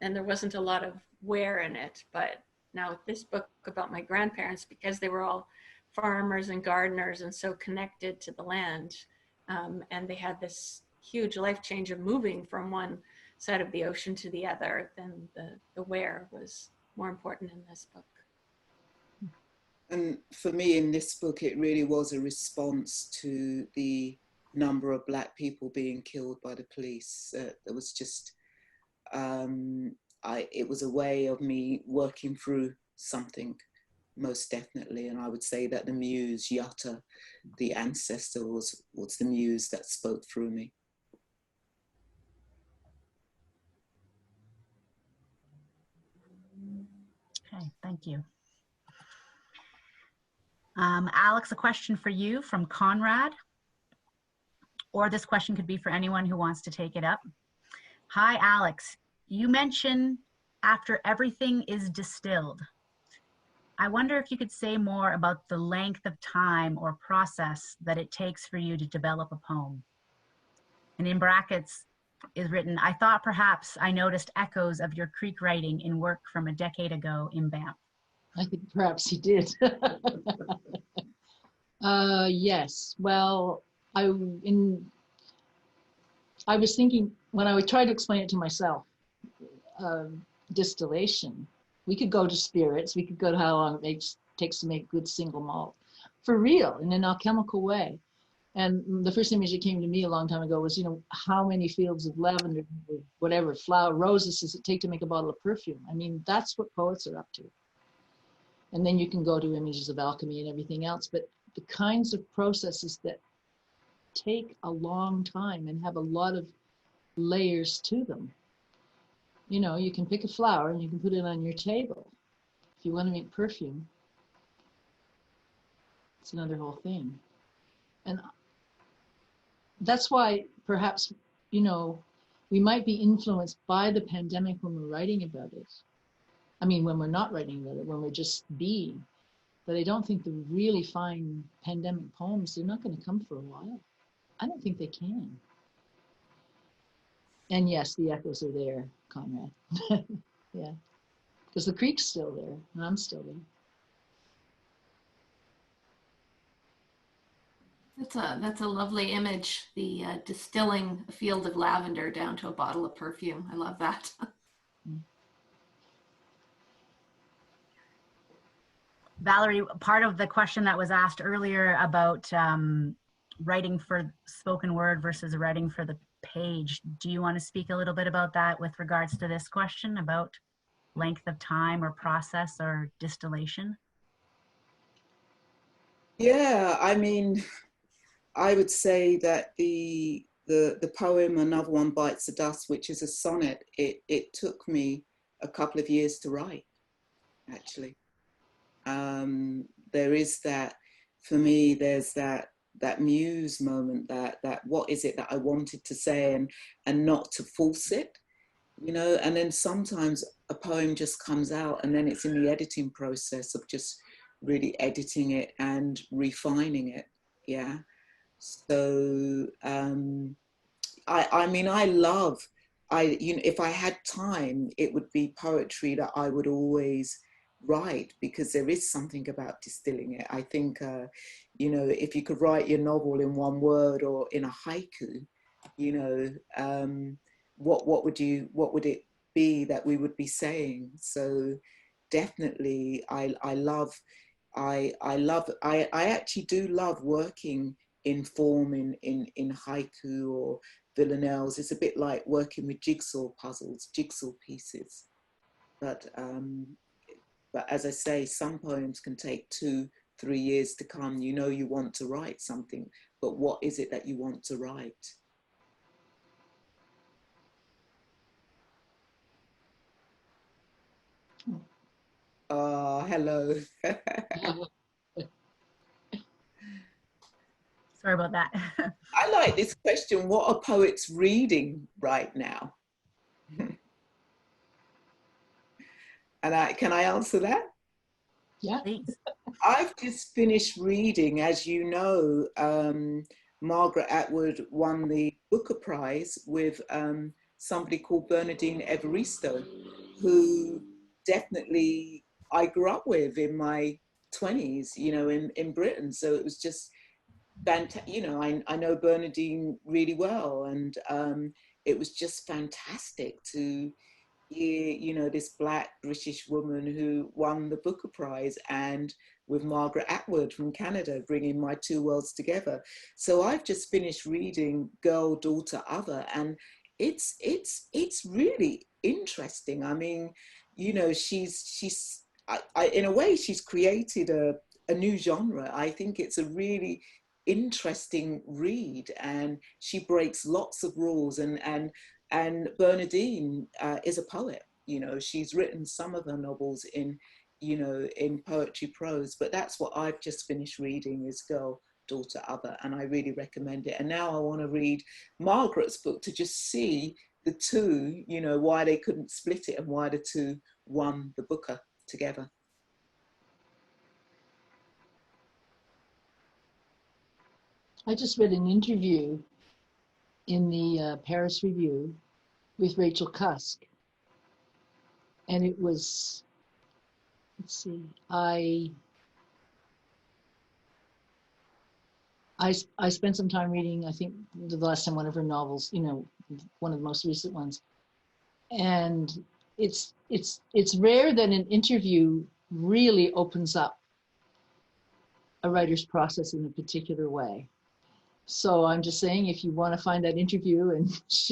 and there wasn't a lot of where in it. But now this book about my grandparents, because they were all farmers and gardeners and so connected to the land, and they had this huge life change of moving from one side of the ocean to the other, then the where was more important in this book. And for me in this book, it really was a response to the number of Black people being killed by the police. There was just, it was a way of me working through something, most definitely. And I would say that the muse, Yata, the ancestor, was the muse that spoke through me. Okay, thank you. Alex, a question for you from Conrad, or this question could be for anyone who wants to take it up. Hi, Alex. You mentioned after everything is distilled. I wonder if you could say more about the length of time or process that it takes for you to develop a poem. And in brackets is written, I thought perhaps I noticed echoes of your Creek writing in work from a decade ago in Banff. I think perhaps he did. Yes. Well, I was thinking when I would try to explain it to myself, distillation. We could go to spirits. We could go to how long it takes to make good single malt, for real, in an alchemical way. And the first image that came to me a long time ago was, how many fields of lavender, or whatever, flower, roses does it take to make a bottle of perfume? I mean, that's what poets are up to. And then you can go to images of alchemy and everything else, but the kinds of processes that take a long time and have a lot of layers to them. You can pick a flower and you can put it on your table. If you want to make perfume, it's another whole thing. And that's why perhaps, we might be influenced by the pandemic when we're writing about it. I mean, when we're not writing about it, when we're just being. But I don't think the really fine pandemic poems, they're not going to come for a while. I don't think they can. And yes, the echoes are there, Conrad. Yeah, because the creek's still there, and I'm still there. That's a lovely image, the distilling a field of lavender down to a bottle of perfume. I love that. Valerie, part of the question that was asked earlier about writing for spoken word versus writing for the page, do you want to speak a little bit about that with regards to this question about length of time or process or distillation? Yeah, I mean, I would say that the poem Another One Bites the Dust, which is a sonnet, it took me a couple of years to write, actually. There is that, for me, there's that muse moment, that what is it that I wanted to say, and not to force it, and then sometimes a poem just comes out and then it's in the editing process of just really editing it and refining it. Yeah. So, I mean, if I had time, it would be poetry that I would always write, because there is something about distilling it. I think, if you could write your novel in one word or in a haiku, what would it be that we would be saying? So definitely, I actually do love working in form in haiku or villanelles. It's a bit like working with jigsaw pieces. But as I say, some poems can take 2-3 years to come. You want to write something, but what is it that you want to write? Oh, hello. Sorry about that. I like this question. What are poets reading right now? And can I answer that? Yeah. Please. I've just finished reading, as you know, Margaret Atwood won the Booker Prize with somebody called Bernardine Evaristo, who definitely I grew up with in my 20s, you know, in Britain. So it was just fantastic. You know, I know Bernardine really well, and it was just fantastic to hear, you know, this Black British woman who won the Booker Prize, and with Margaret Atwood from Canada, bringing my two worlds together. So I've just finished reading Girl, Daughter, Other, and it's really interesting. I mean, you know, she's in a way, she's created a new genre. I think it's a really interesting read, and she breaks lots of rules, and Bernardine is a poet. You know, she's written some of her novels in, you know, in poetry prose, but that's what I've just finished reading, is Girl, Daughter, Other, and I really recommend it. And now I want to read Margaret's book to just see the two, you know, why they couldn't split it and why the two won the Booker together. I just read an interview in the Paris Review with Rachel Cusk, and it was, let's see, I spent some time reading, I think the last time, one of her novels, you know, one of the most recent ones. And it's rare that an interview really opens up a writer's process in a particular way. So I'm just saying, if you want to find that interview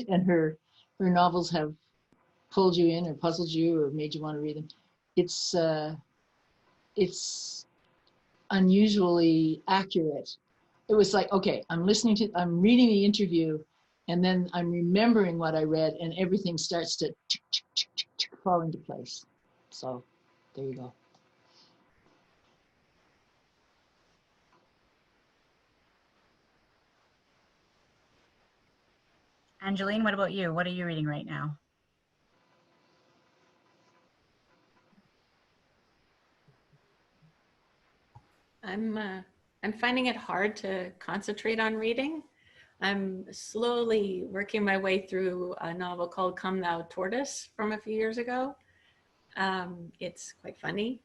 and her novels have pulled you in or puzzled you or made you want to read them, it's unusually accurate. It was like, okay, I'm reading the interview, and then I'm remembering what I read, and everything starts to fall into place. So there you go. Angeline, what about you? What are you reading right now? I'm finding it hard to concentrate on reading. I'm slowly working my way through a novel called Come Thou Tortoise from a few years ago. It's quite funny.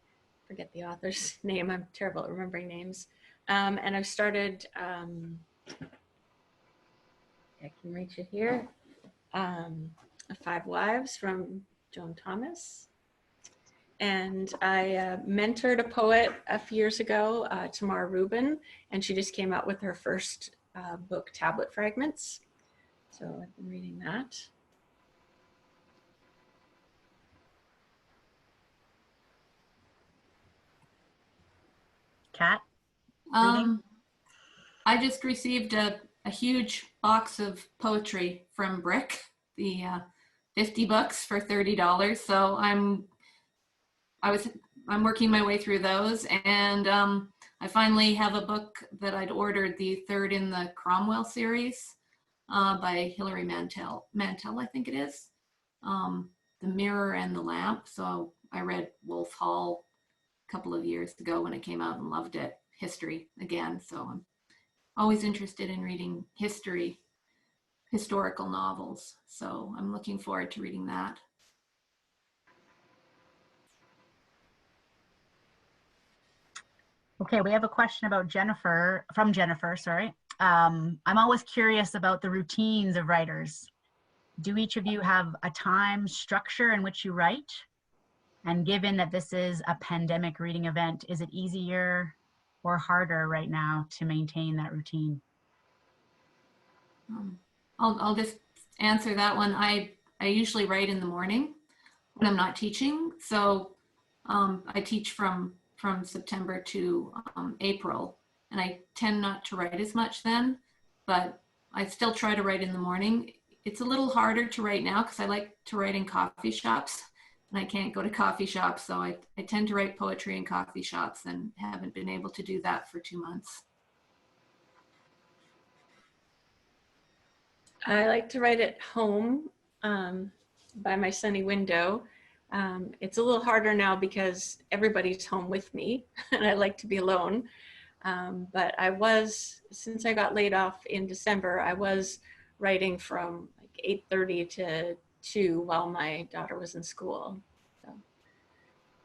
Forget the author's name. I'm terrible at remembering names. And I've started, I can reach it here, Five Wives from Joan Thomas. And I mentored a poet a few years ago, Tamar Rubin, and she just came out with her first book, Tablet Fragments. So I've been reading that. Kat, reading? I just received a huge box of poetry from Brick, the 50 bucks for $30. So I'm working my way through those, and I finally have a book that I'd ordered, the third in the Cromwell series by Hilary Mantel, I think it is, The Mirror and the Lamp. So I read Wolf Hall a couple of years ago when it came out and loved it. History again, so I'm always interested in reading historical novels. So I'm looking forward to reading that. Okay, we have a question about from Jennifer, sorry. I'm always curious about the routines of writers. Do each of you have a time structure in which you write? And given that this is a pandemic reading event, is it easier or harder right now to maintain that routine? I'll just answer that one. I usually write in the morning when I'm not teaching. So I teach from September to April, and I tend not to write as much then, but I still try to write in the morning. It's a little harder to write now because I like to write in coffee shops, and I can't go to coffee shops, so I tend to write poetry in coffee shops and haven't been able to do that for 2 months. I like to write at home by my sunny window. It's a little harder now because everybody's home with me and I like to be alone. But since I got laid off in December, I was writing from like 8:30 to 2 while my daughter was in school. So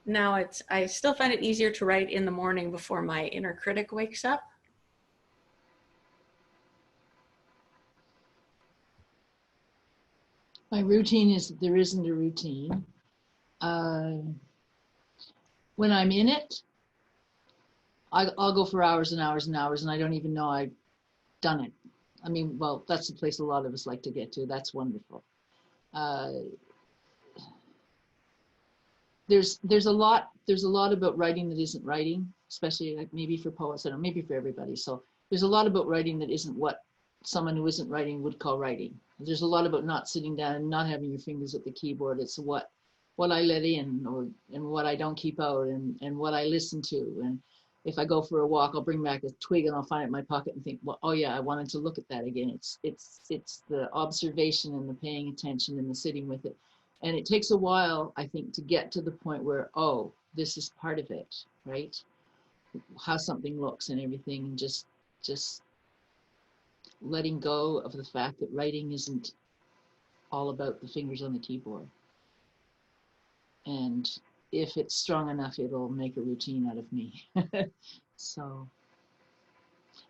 now I still find it easier to write in the morning before my inner critic wakes up. My routine is there isn't a routine. When I'm in it, I'll go for hours and hours and hours, and I don't even know I've done it. I mean, well, that's the place a lot of us like to get to. That's wonderful. There's a lot about writing that isn't writing, especially like maybe for poets, I don't know, maybe for everybody. So there's a lot about writing that isn't what someone who isn't writing would call writing. There's a lot about not sitting down and not having your fingers at the keyboard. It's what I let in, and what I don't keep out, and what I listen to. And if I go for a walk, I'll bring back a twig and I'll find it in my pocket and think, well, oh yeah, I wanted to look at that again. It's the observation and the paying attention and the sitting with it. And it takes a while, I think, to get to the point where, oh, this is part of it, right? How something looks and everything, and just letting go of the fact that writing isn't all about the fingers on the keyboard. And if it's strong enough, it'll make a routine out of me. So,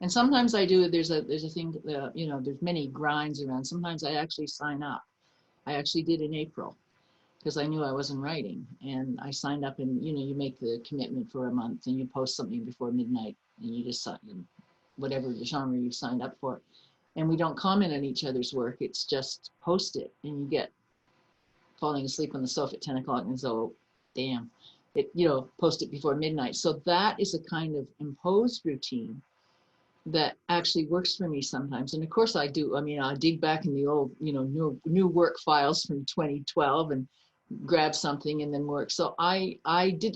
and sometimes I do, there's a thing, you know, there's many grinds around. Sometimes I actually sign up. I actually did in April, because I knew I wasn't writing, and I signed up, and you know, you make the commitment for a month and you post something before midnight, and you just sign whatever the genre you've signed up for. And we don't comment on each other's work. It's just post it, and you get falling asleep on the sofa at 10 o'clock and so, damn, it, you know, post it before midnight. So that is a kind of imposed routine that actually works for me sometimes. And of course I do. I mean, I dig back in the old, you know, new work files from 2012 and grab something and then work. So I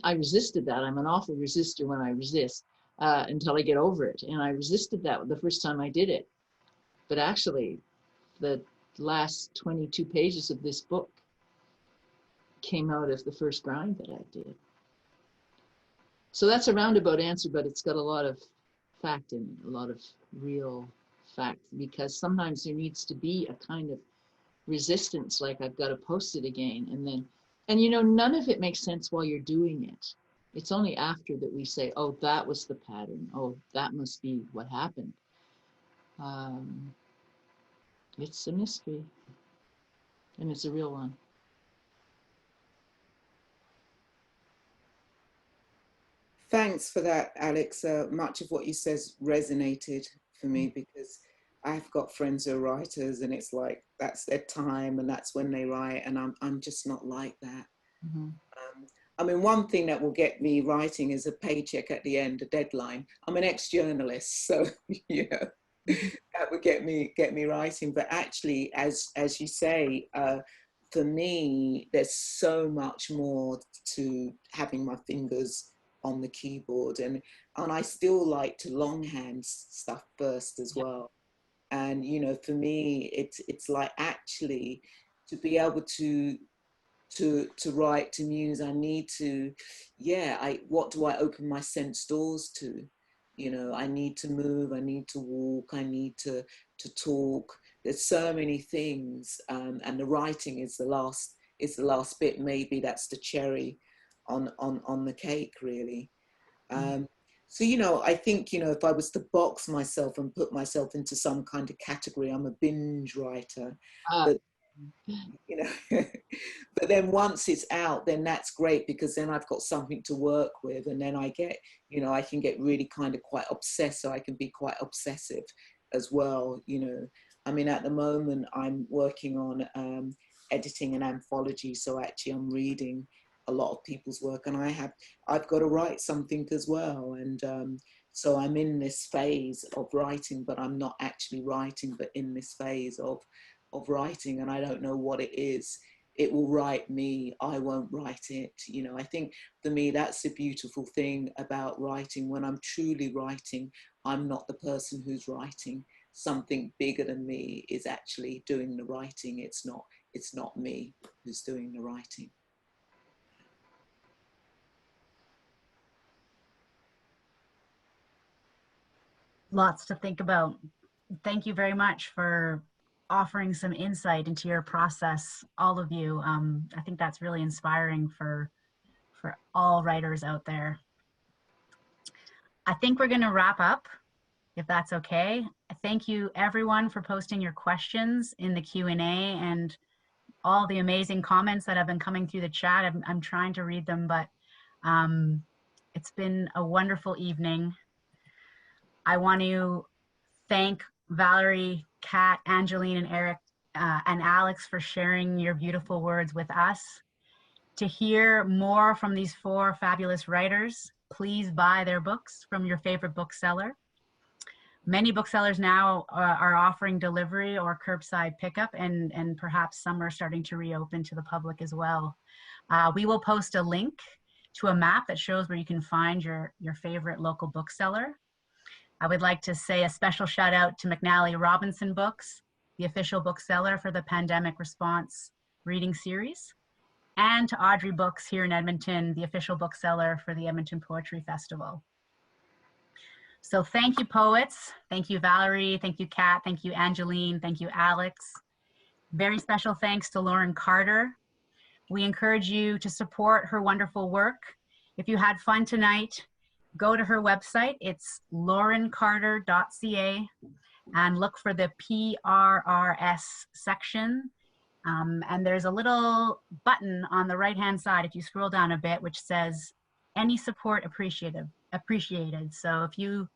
resisted that. I'm an awful resistor when I resist until I get over it. And I resisted that the first time I did it. But actually, the last 22 pages of this book came out of the first grind that I did. So that's a roundabout answer, but it's got a lot of fact in it, a lot of real fact, because sometimes there needs to be a kind of resistance, like I've got to post it again. And you know, none of it makes sense while you're doing it. It's only after that we say, oh, that was the pattern. Oh, that must be what happened. It's a mystery, and it's a real one. Thanks for that, Alex. Much of what you says resonated for me, because I've got friends who are writers, and it's like that's their time and that's when they write, and I'm just not like that. Mm-hmm. I mean, one thing that will get me writing is a paycheck at the end, a deadline. I'm an ex-journalist, so you know, that would get me writing. But actually, as you say, for me, there's so much more to having my fingers on the keyboard, and I still like to longhand stuff first as well. And you know, for me, it's like actually to be able to write, to muse, I need to, what do I open my sense doors to? You know, I need to move, I need to walk, I need to talk. There's so many things, and the writing is the last bit. Maybe that's the cherry on the cake, really. So, you know, I think, you know, if I was to box myself and put myself into some kind of category, I'm a binge writer. But, you know, but then once it's out, then that's great, because then I've got something to work with, and then I get, you know, I can get really kind of quite obsessed, so I can be quite obsessive as well, you know. I mean, at the moment, I'm working on editing an anthology, so actually I'm reading a lot of people's work, and I've got to write something as well. And so I'm in this phase of writing, but I'm not actually writing, but in this phase of writing, and I don't know what it is. It will write me, I won't write it. You know, I think for me, that's the beautiful thing about writing. When I'm truly writing, I'm not the person who's writing. Something bigger than me is actually doing the writing. It's not me who's doing the writing. lots to think about. Thank you very much for offering some insight into your process, all of you. I think that's really inspiring for all writers out there. I think we're going to wrap up, if that's okay. Thank you everyone for posting your questions in the Q&A and all the amazing comments that have been coming through the chat. I'm trying to read them, but it's been a wonderful evening. I want to thank Valerie, Kat, Angeline, and Eric, and Alex for sharing your beautiful words with us. To hear more from these 4 fabulous writers, please buy their books from your favorite bookseller. Many booksellers now are offering delivery or curbside pickup, and perhaps some are starting to reopen to the public as well. We will post a link to a map that shows where you can find your favorite local bookseller. I would like to say a special shout out to McNally Robinson Books, the official bookseller for the Pandemic Response Reading Series, and to Audrey Books here in Edmonton, the official bookseller for the Edmonton Poetry Festival. So thank you, poets. Thank you, Valerie. Thank you, Kat. Thank you, Angeline. Thank you, Alex. Very special thanks to Lauren Carter. We encourage you to support her wonderful work. If you had fun tonight, go to her website. It's laurencarter.ca and look for the PRRS section. And there's a little button on the right-hand side, if you scroll down a bit, which says, any support appreciated. So if you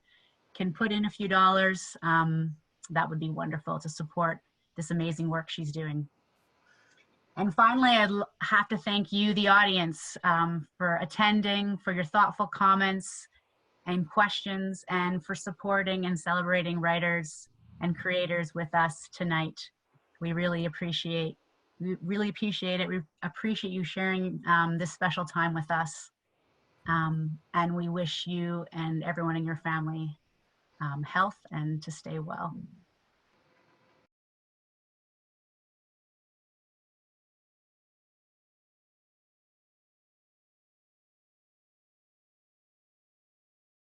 can put in a few dollars, that would be wonderful to support this amazing work she's doing. And finally, I'd have to thank you, the audience, for attending, for your thoughtful comments and questions, and for supporting and celebrating writers and creators with us tonight. We really appreciate it. We appreciate you sharing this special time with us. And we wish you and everyone in your family health and to stay well.